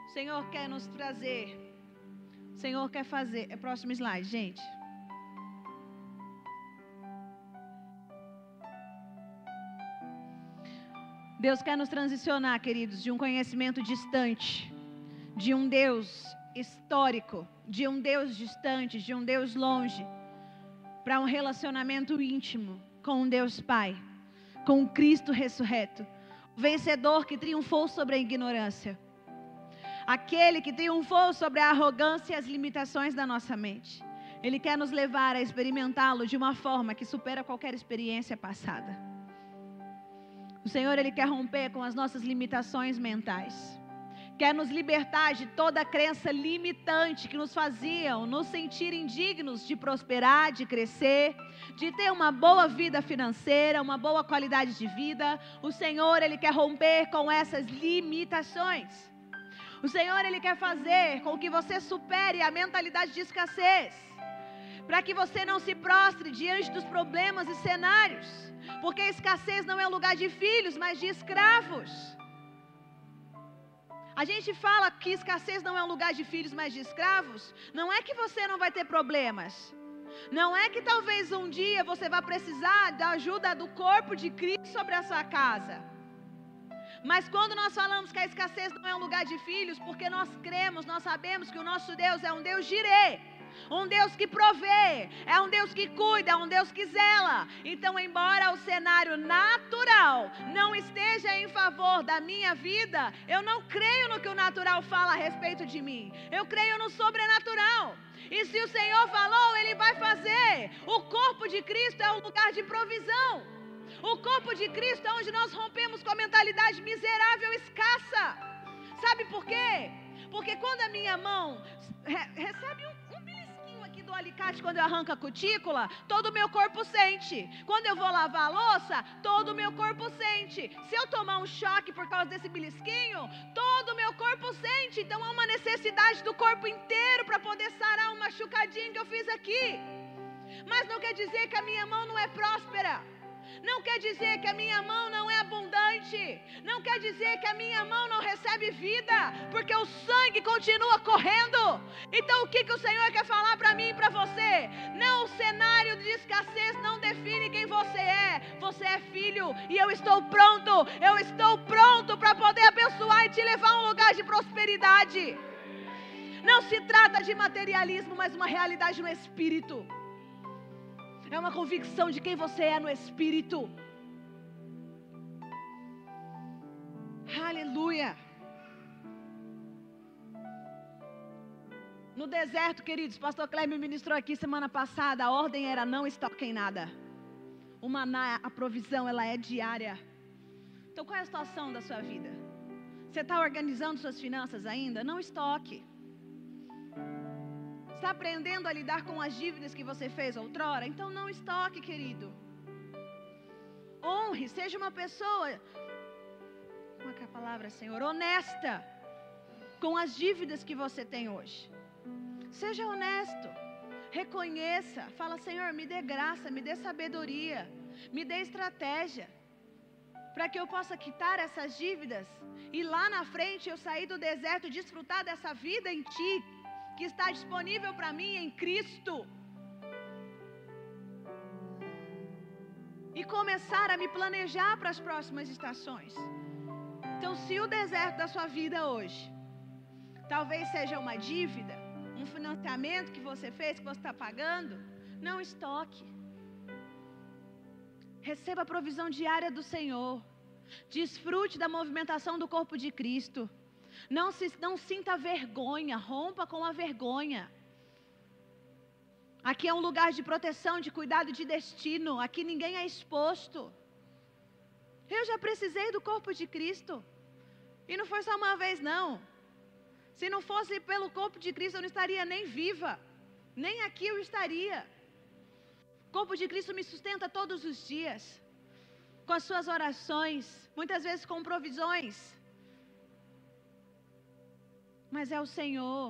O Senhor quer nos trazer. O Senhor quer fazer. É o próximo slide, gente. Deus quer nos transicionar, queridos, de um conhecimento distante, de um Deus histórico de um Deus distante, de um Deus longe, para um relacionamento íntimo com um Deus Pai, com um Cristo ressurreto, o vencedor que triunfou sobre a ignorância, aquele que triunfou sobre a arrogância e as limitações da nossa mente. Ele quer nos levar a experimentá-lo de uma forma que supera qualquer experiência passada. O Senhor, Ele quer romper com as nossas limitações mentais. Quer nos libertar de toda crença limitante que nos faziam nos sentir indignos de prosperar, de crescer, de ter uma boa vida financeira, uma boa qualidade de vida. O Senhor, Ele quer romper com essas limitações. O Senhor, Ele quer fazer com que você supere a mentalidade de escassez, para que você não se prostre diante dos problemas e cenários, porque a escassez não é um lugar de filhos, mas de escravos. A gente fala que escassez não é um lugar de filhos, mas de escravos. Não é que você não vai ter problemas. Não é que talvez um dia você vá precisar da ajuda do corpo de Cristo sobre a sua casa. Mas quando nós falamos que a escassez não é um lugar de filhos, porque nós cremos, nós sabemos que o nosso Deus é um Deus jirê, um Deus que provê, é um Deus que cuida, é um Deus que zela. Então, embora o cenário natural não esteja em favor da minha vida, eu não creio no que o natural fala a respeito de mim. Eu creio no sobrenatural. E se o Senhor falou, Ele vai fazer. O corpo de Cristo é um lugar de provisão. O corpo de Cristo é onde nós rompemos com a mentalidade miserável, escassa. Sabe por quê? Porque quando a minha mão recebe um belisquinho aqui do alicate, quando eu arranco a cutícula, todo o meu corpo sente. Quando eu vou lavar a louça, todo o meu corpo sente. Se eu tomar um choque por causa desse belisquinho, todo o meu corpo sente. Então há uma necessidade do corpo inteiro para poder sarar um machucadinho que eu fiz aqui. Mas não quer dizer que a minha mão não é próspera. Não quer dizer que a minha mão não é abundante. Não quer dizer que a minha mão não recebe vida, porque o sangue continua correndo. Então o que o Senhor quer falar para mim e para você? Não, o cenário de escassez não define quem você é. Você é filho e eu estou pronto para poder abençoar e te levar a um lugar de prosperidade. Não se trata de materialismo, mas uma realidade no Espírito. É uma convicção de quem você é no Espírito. Aleluia. No deserto, queridos, o pastor Cléber ministrou aqui semana passada, a ordem era: não estoque em nada. O maná, a provisão, ela é diária. Então qual é a situação da sua vida? Você está organizando suas finanças ainda? Não estoque. Está aprendendo a lidar com as dívidas que você fez outrora? Então não estoque, querido. Honre, seja uma pessoa, como é que é a palavra, Senhor? Honesta com as dívidas que você tem hoje. Seja honesto. Reconheça. Fala: Senhor, me dê graça, me dê sabedoria, me dê estratégia, para que eu possa quitar essas dívidas e lá na frente eu sair do deserto e desfrutar dessa vida em Ti, que está disponível para mim em Cristo. E começar a me planejar para as próximas estações. Então, se o deserto da sua vida hoje talvez seja uma dívida, um financiamento que você fez, que você está pagando, não estoque. Receba a provisão diária do Senhor. Desfrute da movimentação do corpo de Cristo. Não sinta vergonha, rompa com a vergonha. Aqui é um lugar de proteção, de cuidado, de destino. Aqui ninguém é exposto. Eu já precisei do corpo de Cristo. E não foi só uma vez, não. Se não fosse pelo corpo de Cristo, eu não estaria nem viva. Nem aqui eu estaria. O corpo de Cristo me sustenta todos os dias. Com as suas orações, muitas vezes com provisões. Mas é o Senhor.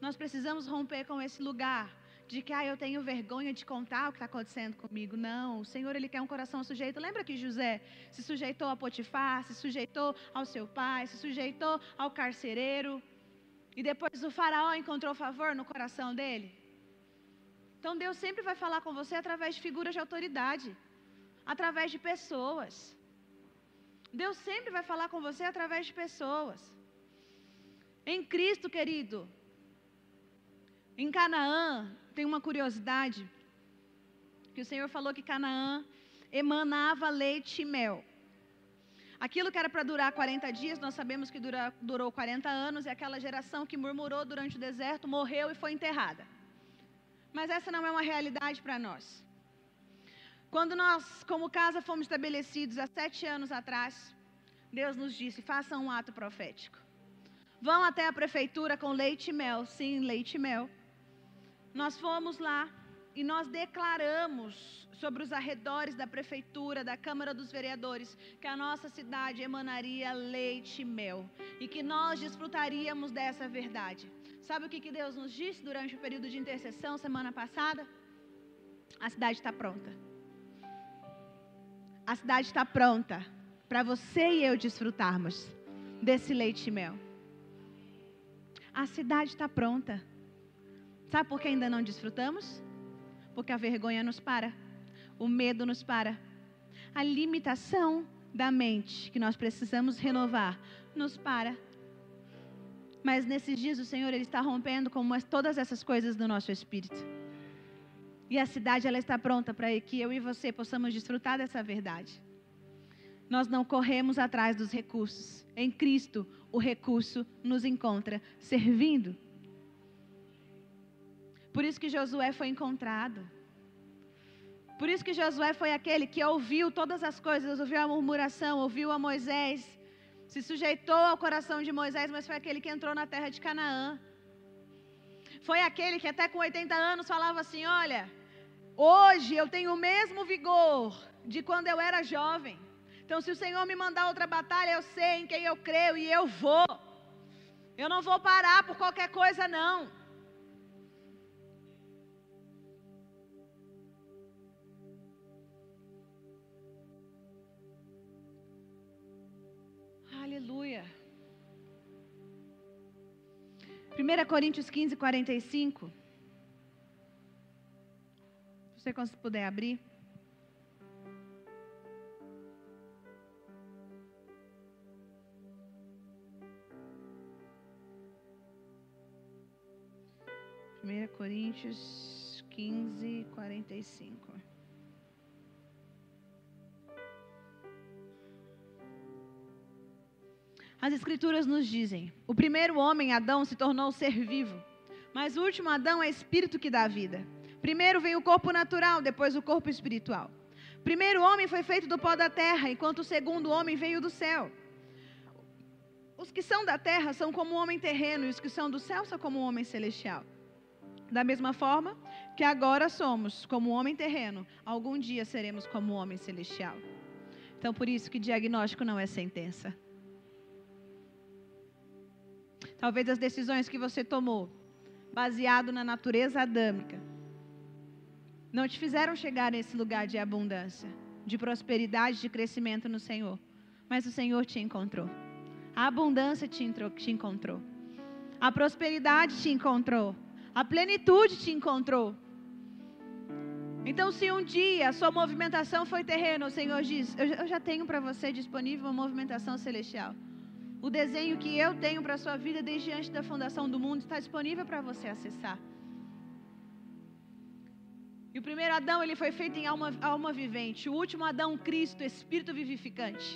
Nós precisamos romper com esse lugar de que eu tenho vergonha de contar o que está acontecendo comigo. Não, o Senhor, Ele quer um coração sujeito. Lembra que José se sujeitou a Potifar, se sujeitou ao seu pai, se sujeitou ao carcereiro, e depois o faraó encontrou favor no coração dele? Então Deus sempre vai falar com você através de figuras de autoridade, através de pessoas. Deus sempre vai falar com você através de pessoas. Em Cristo, querido, Em Canaã, tem uma curiosidade, que o Senhor falou que Canaã emanava leite e mel. Aquilo que era para durar 40 dias, nós sabemos que durou 40 anos, e aquela geração que murmurou durante o deserto morreu e foi enterrada. Mas essa não é uma realidade para nós. Quando nós, como casa, fomos estabelecidos há 7 anos atrás, Deus nos disse: façam um ato profético. Vão até a prefeitura com leite e mel, sim, leite e mel. Nós fomos lá e nós declaramos sobre os arredores da prefeitura, da Câmara dos Vereadores, que a nossa cidade emanaria leite e mel e que nós desfrutaríamos dessa verdade. Sabe o que Deus nos disse durante o período de intercessão semana passada? A cidade está pronta. A cidade está pronta para você e eu desfrutarmos desse leite e mel. A cidade está pronta. Sabe por que ainda não desfrutamos? Porque a vergonha nos para, o medo nos para, a limitação da mente que nós precisamos renovar nos para. Mas nesses dias o Senhor, Ele está rompendo com todas essas coisas do nosso espírito. E a cidade, ela está pronta para que eu e você possamos desfrutar dessa verdade. Nós não corremos atrás dos recursos. Em Cristo, o recurso nos encontra servindo. Por isso que Josué foi encontrado. Por isso que Josué foi aquele que ouviu todas as coisas, ouviu a murmuração, ouviu a Moisés, se sujeitou ao coração de Moisés, mas foi aquele que entrou na terra de Canaã. Foi aquele que até com 80 anos falava assim: olha, hoje eu tenho o mesmo vigor de quando eu era jovem. Então, se o Senhor me mandar outra batalha, eu sei em quem eu creio e eu vou. Eu não vou parar por qualquer coisa, não. Aleluia. 1 Coríntios 15, 45. Se você puder abrir. Coríntios 15, 45. As Escrituras nos dizem: o primeiro homem, Adão, se tornou ser vivo, mas o último Adão é espírito que dá vida. Primeiro veio o corpo natural, depois o corpo espiritual. Primeiro homem foi feito do pó da terra, enquanto o segundo homem veio do céu. Os que são da terra são como o homem terreno, e os que são do céu são como o homem celestial. Da mesma forma que agora somos como o homem terreno, algum dia seremos como o homem celestial. Então, por isso que diagnóstico não é sentença. Talvez as decisões que você tomou, baseado na natureza adâmica, não te fizeram chegar nesse lugar de abundância, de prosperidade, de crescimento no Senhor. Mas o Senhor te encontrou. A abundância te encontrou. A prosperidade te encontrou. A plenitude te encontrou. Então, se um dia a sua movimentação foi terreno, o Senhor diz: eu já tenho para você disponível uma movimentação celestial. O desenho que eu tenho para a sua vida desde antes da fundação do mundo está disponível para você acessar. E o primeiro Adão, ele foi feito em alma vivente. O último Adão, Cristo, Espírito vivificante.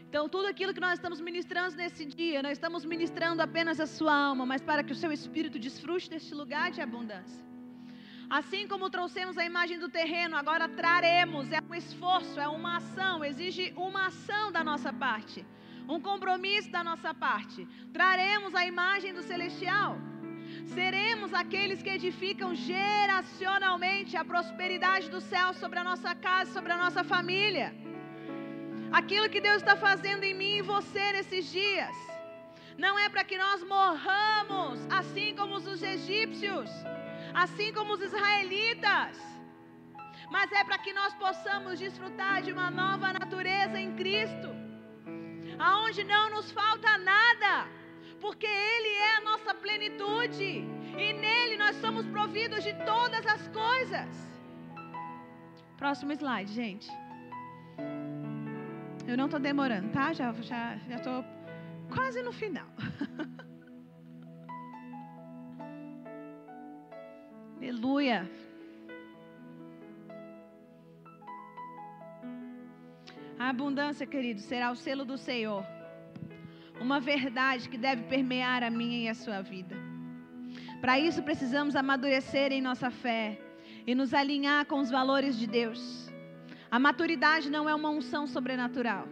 Então, tudo aquilo que nós estamos ministrando nesse dia, nós estamos ministrando apenas a sua alma, mas para que o seu espírito desfrute deste lugar de abundância. Assim como trouxemos a imagem do terreno, agora traremos, é um esforço, é uma ação, exige uma ação da nossa parte, um compromisso da nossa parte. Traremos a imagem do celestial. Seremos aqueles que edificam geracionalmente a prosperidade do céu sobre a nossa casa, sobre a nossa família. Aquilo que Deus está fazendo em mim e você nesses dias, não é para que nós morramos, assim como os egípcios, assim como os israelitas, mas é para que nós possamos desfrutar de uma nova natureza em Cristo, aonde não nos falta nada, porque Ele é a nossa plenitude, e nele nós somos providos de todas as coisas. Próximo slide, gente. Eu não estou demorando, tá? Já estou quase no final. Aleluia. A abundância, querido, será o selo do Senhor. Uma verdade que deve permear a minha e a sua vida. Para isso precisamos amadurecer em nossa fé e nos alinhar com os valores de Deus. A maturidade não é uma unção sobrenatural.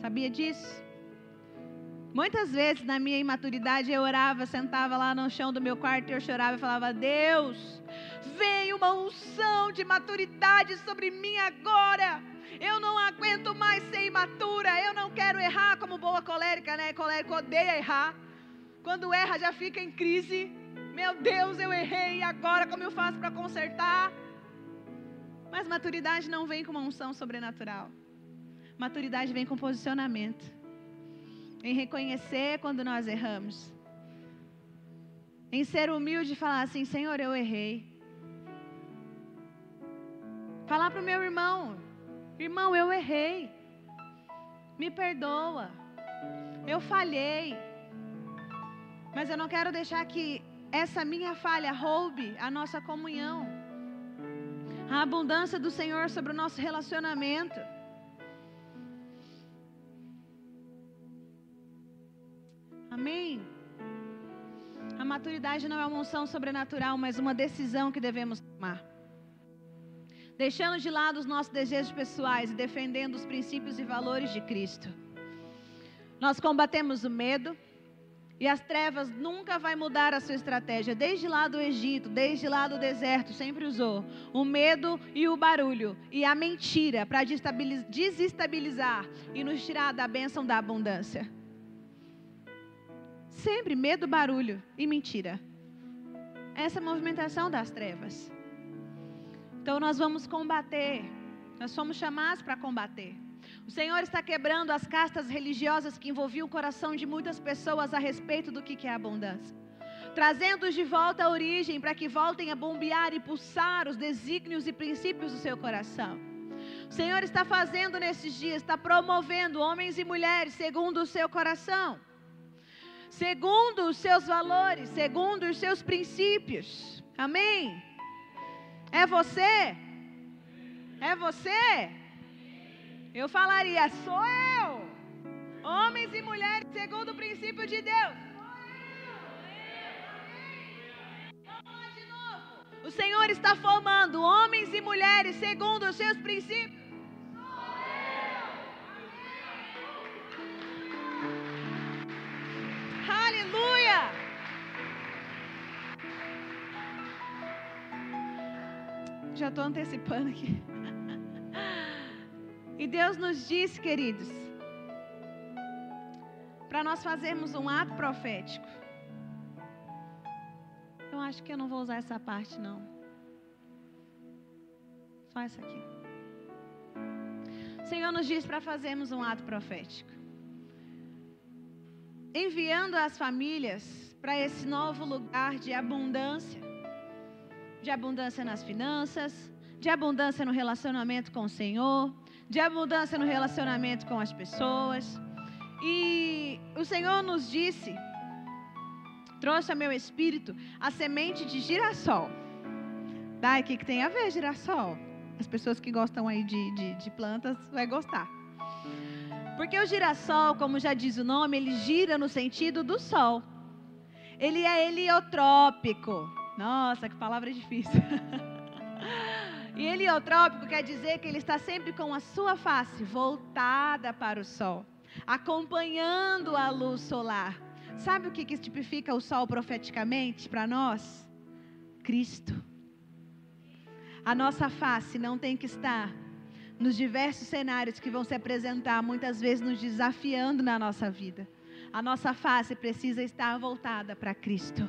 Sabia disso? Muitas vezes na minha imaturidade eu orava, sentava lá no chão do meu quarto e eu chorava e falava: Deus, vem uma unção de maturidade sobre mim agora. Eu não aguento mais ser imatura. Eu não quero errar como boa colérica, né? Colérica odeia errar. Quando erra já fica em crise. Meu Deus, eu errei, e agora como eu faço para consertar? Mas maturidade não vem com uma unção sobrenatural. Maturidade vem com posicionamento. Em reconhecer quando nós erramos. Em ser humilde e falar assim: Senhor, eu errei. Falar para o meu irmão: irmão, eu errei. Me perdoa. Eu falhei. Mas eu não quero deixar que essa minha falha roube a nossa comunhão. A abundância do Senhor sobre o nosso relacionamento. Amém? A maturidade não é uma unção sobrenatural, mas uma decisão que devemos tomar. Deixando de lado os nossos desejos pessoais e defendendo os princípios e valores de Cristo. Nós combatemos o medo. E as trevas nunca vai mudar a sua estratégia. Desde lá do Egito, desde lá do deserto, sempre usou o medo e o barulho. E a mentira para desestabilizar e nos tirar da bênção da abundância. Sempre medo, barulho e mentira. Essa é a movimentação das trevas. Então nós vamos combater. Nós somos chamados para combater. O Senhor está quebrando as castas religiosas que envolviam o coração de muitas pessoas a respeito do que é abundância. Trazendo-os de volta à origem para que voltem a bombear e pulsar os desígnios e princípios do seu coração. O Senhor está fazendo nesses dias, está promovendo homens e mulheres segundo o seu coração. Segundo os seus valores, segundo os seus princípios. Amém? É você? É você? Eu falaria: sou eu. Homens e mulheres segundo o princípio de Deus. Vamos lá de novo. O Senhor está formando homens e mulheres segundo os seus princípios. Aleluia. Já estou antecipando aqui. E Deus nos diz, queridos, para nós fazermos um ato profético. Eu acho que eu não vou usar essa parte, não. Só essa aqui. O Senhor nos diz para fazermos um ato profético. Enviando as famílias para esse novo lugar de abundância. De abundância nas finanças, de abundância no relacionamento com o Senhor, de abundância no relacionamento com as pessoas. E o Senhor nos disse, trouxe ao meu espírito a semente de girassol. Tá? O que tem a ver girassol? As pessoas que gostam aí de plantas vão gostar. Porque o girassol, como já diz o nome, ele gira no sentido do sol. Ele é heliotrópico. Nossa, que palavra difícil. E heliotrópico quer dizer que ele está sempre com a sua face voltada para o sol, acompanhando a luz solar. Sabe o que tipifica o sol profeticamente para nós? Cristo. A nossa face não tem que estar nos diversos cenários que vão se apresentar, muitas vezes nos desafiando na nossa vida. A nossa face precisa estar voltada para Cristo.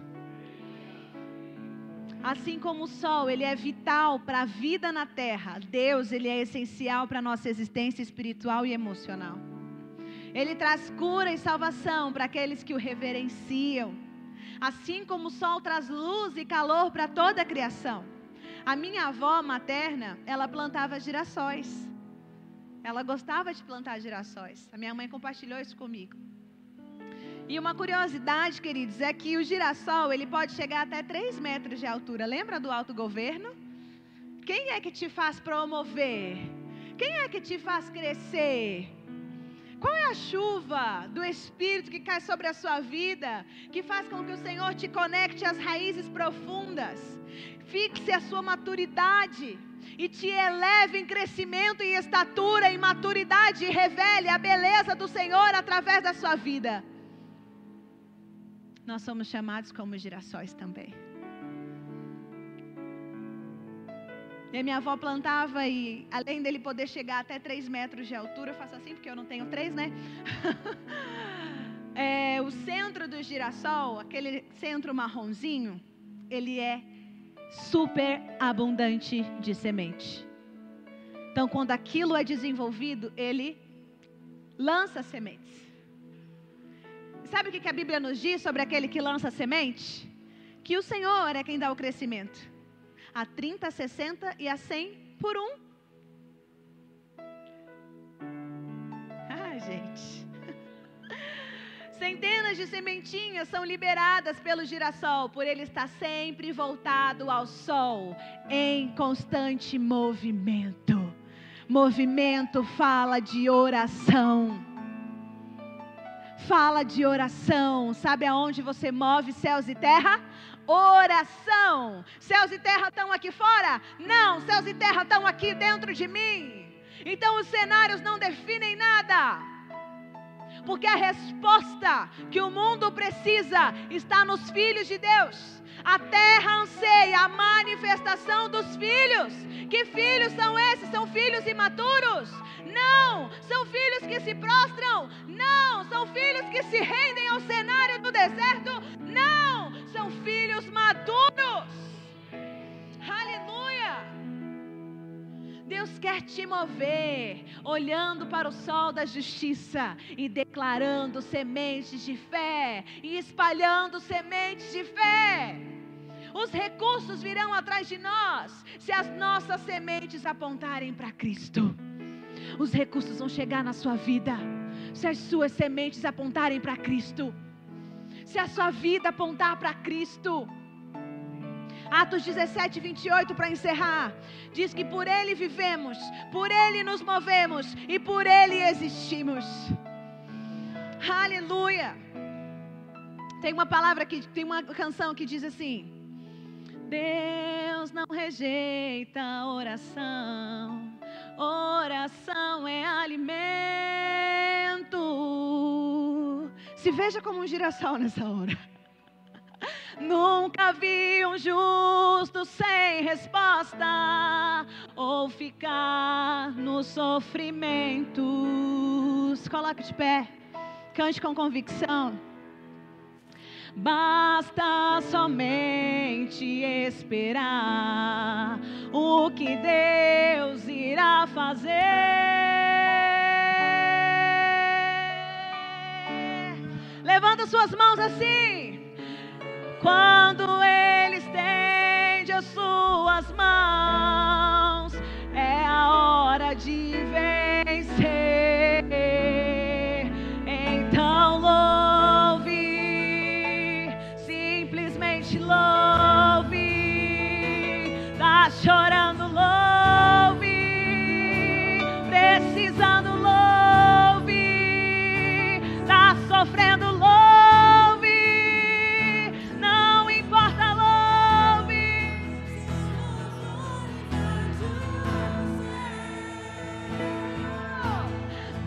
Assim como o sol, ele é vital para a vida na terra, Deus, ele é essencial para a nossa existência espiritual e emocional. Ele traz cura e salvação para aqueles que o reverenciam. Assim como o sol traz luz e calor para toda a criação. A minha avó materna, ela plantava girassóis. Ela gostava de plantar girassóis. A minha mãe compartilhou isso comigo. E uma curiosidade, queridos, é que o girassol, ele pode chegar até 3 metros de altura. Lembra do autogoverno? Quem é que te faz promover? Quem é que te faz crescer? Qual é a chuva do Espírito que cai sobre a sua vida, que faz com que o Senhor te conecte às raízes profundas, fixe a sua maturidade e te eleve em crescimento e estatura e maturidade e revele a beleza do Senhor através da sua vida? Nós somos chamados como girassóis também. E a minha avó plantava e, além dele poder chegar até 3 metros de altura, eu faço assim porque eu não tenho 3, né? O centro do girassol, aquele centro marronzinho, ele é super abundante de semente. Então, quando aquilo é desenvolvido, ele lança sementes. Sabe o que a Bíblia nos diz sobre aquele que lança semente? Que o Senhor é quem dá o crescimento. A 30, a 60 e a 100 por 1. Gente. Centenas de sementinhas são liberadas pelo girassol, por ele estar sempre voltado ao sol, em constante movimento. Movimento fala de oração. Fala de oração. Sabe aonde você move céus e terra? Oração. Céus e terra estão aqui fora? Não, céus e terra estão aqui dentro de mim. Então os cenários não definem nada, porque a resposta que o mundo precisa está nos filhos de Deus. A terra anseia a manifestação dos filhos. Que filhos são esses? São filhos imaturos? Não, são filhos que se prostram. Não, são filhos que se rendem ao cenário do deserto. Não, são filhos maduros. Aleluia. Deus quer te mover, olhando para o sol da justiça e declarando sementes de fé e espalhando sementes de fé. Os recursos virão atrás de nós se as nossas sementes apontarem para Cristo. Os recursos vão chegar na sua vida se as suas sementes apontarem para Cristo. Se a sua vida apontar para Cristo. Atos 17, 28, para encerrar, diz que por Ele vivemos, por Ele nos movemos e por Ele existimos. Aleluia. Tem uma palavra que tem uma canção que diz assim: Deus não rejeita a oração, oração é alimento. Se veja como um girassol nessa hora. Nunca vi um justo sem resposta ou ficar nos sofrimentos. Coloque de pé, cante com convicção. Basta somente esperar o que Deus irá fazer. Levanta suas mãos assim. Quando Ele estende as suas mãos, é a hora de vencer. Então louve, simplesmente louve. Tá chorando, louve. Precisando, louve. Tá sofrendo, louve.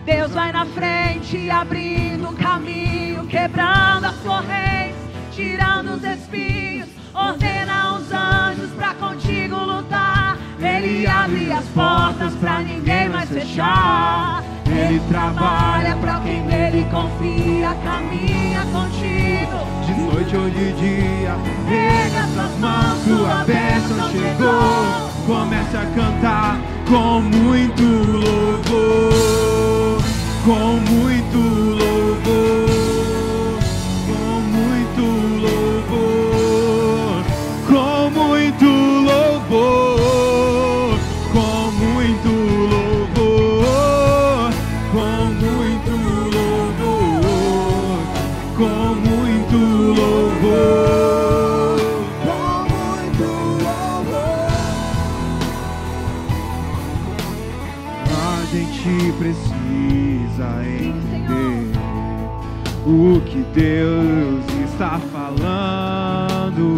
Deus vai na frente, abrindo um caminho, quebrando as correntes, tirando os espinhos, ordena aos anjos pra contigo lutar. Ele abre as portas pra ninguém mais fechar. Ele trabalha pra quem nele confia, caminha contigo,
de noite ou de dia. Erga suas mãos, sua bênção chegou. Comece a cantar com muito louvor, com muito louvor, com muito louvor, com muito louvor, com muito louvor, com muito louvor, com o que Deus está falando.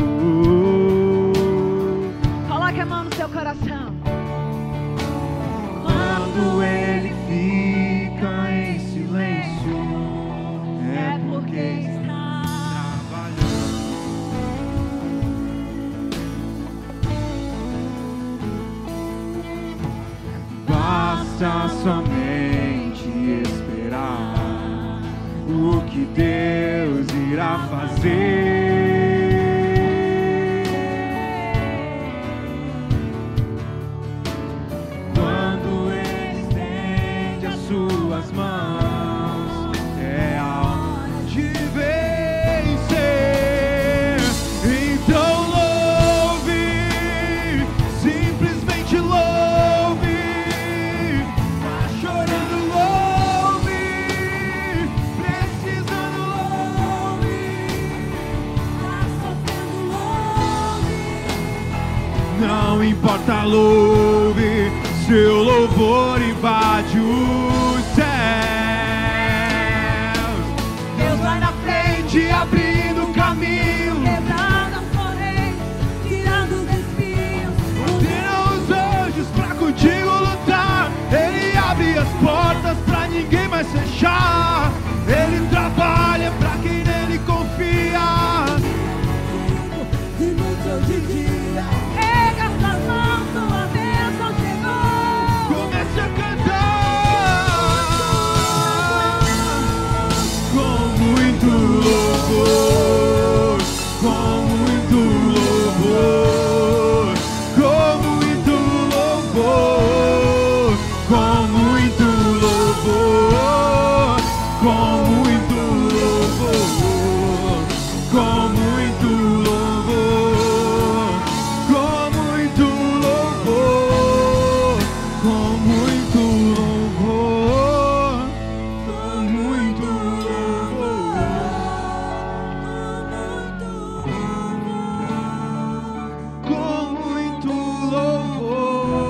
Coloque a mão no seu coração.
Quando Ele fica em silêncio, é porque está trabalhando. Basta somente esperar o que Deus irá fazer. Quando Ele estende as suas mãos, é a hora de vencer. Então louve, simplesmente louve. Tá chorando, louve. Precisando, louve. Tá sofrendo, louve. Não importa, louve. Seu louvor invade os céus. Deus vai na frente, abrindo caminho,
Quebrando as correntes, tirando os espinhos.
ordena os anjos pra contigo lutar. Ele abre as portas pra ninguém mais fechar. Ele trabalha pra quem nele confia.
De noite ou de dia, erga as suas mãos, sua bênção chegou.
Comece a cantar com muito louvor, com muito louvor, com muito louvor, com muito louvor, com muito louvor, com muito louvor, com muito louvor, com muito louvor, com muito louvor, com muito louvor.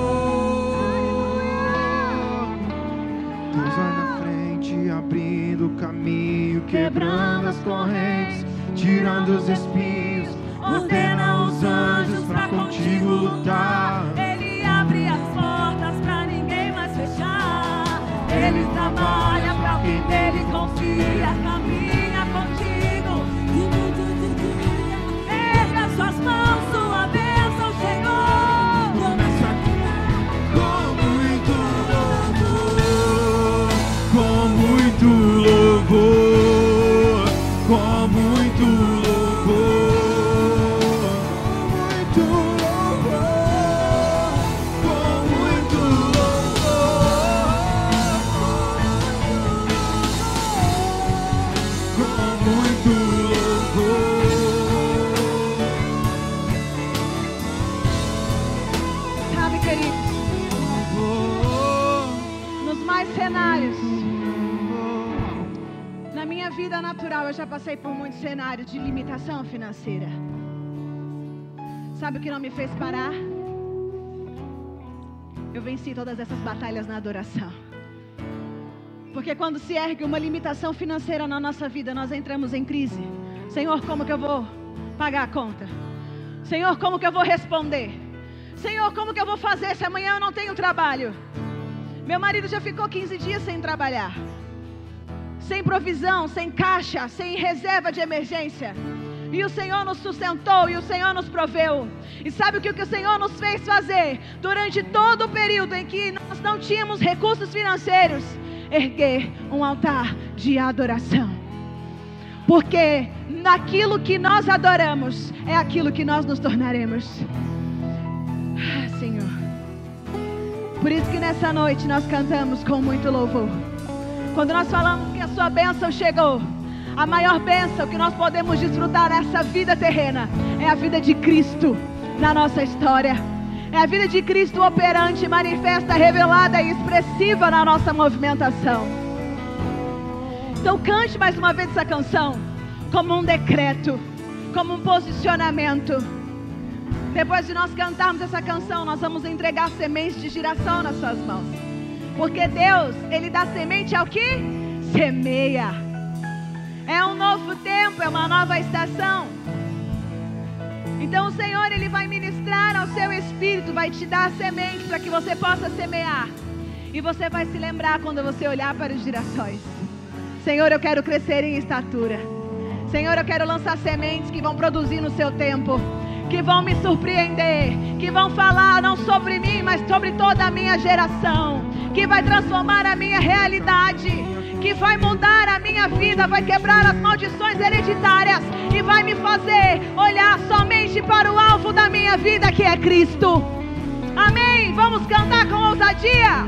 Deus vai na frente, abrindo o caminho, quebrando as correntes, tirando os espinhos, ordena os anjos pra contigo lutar.
Ele abre as portas pra ninguém mais fechar. Ele trabalha pra quem nele confia. Caminha contigo de noite ou de dia. Erga suas mãos, sua bênção chegou.
Começa a cantar com muito louvor, com muito louvor, com muito louvor, muito louvor, com muito louvor, com muito louvor.
Sabe, queridos, nos mais cenários, na minha vida natural, eu já passei por muitos cenários de limitação financeira. Sabe o que não me fez parar? Eu venci todas essas batalhas na adoração. Porque quando se ergue uma limitação financeira na nossa vida, nós entramos em crise. Senhor, como que eu vou pagar a conta? Senhor, como que eu vou responder? Senhor, como que eu vou fazer se amanhã eu não tenho trabalho? Meu marido já ficou 15 dias sem trabalhar, sem provisão, sem caixa, sem reserva de emergência. E o Senhor nos sustentou, e o Senhor nos proveu. E sabe o que o Senhor nos fez fazer? Durante todo o período em que nós não tínhamos recursos financeiros, erguer um altar de adoração. Porque naquilo que nós adoramos, é aquilo que nós nos tornaremos. Ah, Senhor. Por isso que nessa noite nós cantamos com muito louvor. Quando nós falamos que a sua bênção chegou, a maior bênção que nós podemos desfrutar nessa vida terrena é a vida de Cristo na nossa história. É a vida de Cristo operante, manifesta, revelada e expressiva na nossa movimentação. Então cante mais uma vez essa canção como um decreto, como um posicionamento. Depois de nós cantarmos essa canção, nós vamos entregar sementes de girassol nas suas mãos. Porque Deus, Ele dá semente ao que semeia. É um novo tempo, é uma nova estação. Então o Senhor, Ele vai ministrar ao seu espírito, vai te dar a semente para que você possa semear. E você vai se lembrar quando você olhar para os girassóis. Senhor, eu quero crescer em estatura. Senhor, eu quero lançar sementes que vão produzir no seu tempo, que vão me surpreender, que vão falar não sobre mim, mas sobre toda a minha geração, que vai transformar a minha realidade, que vai mudar a minha vida, vai quebrar as maldições hereditárias e vai me fazer olhar somente para o alvo da minha vida, que é Cristo. Amém? Vamos cantar com ousadia.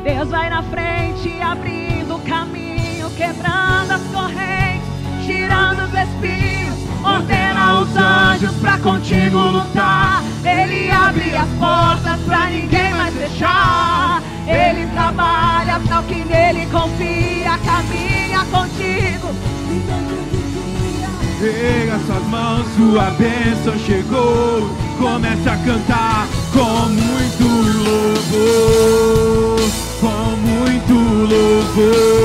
Deus vai na frente, abrindo o caminho, quebrando as correntes, tirando os espinhos, ordena os anjos pra contigo lutar. Ele abre as portas pra ninguém mais fechar. Ele trabalha para o que nele confia, caminha contigo.
Pega suas mãos, sua bênção chegou. Comece a cantar com muito louvor, com muito louvor.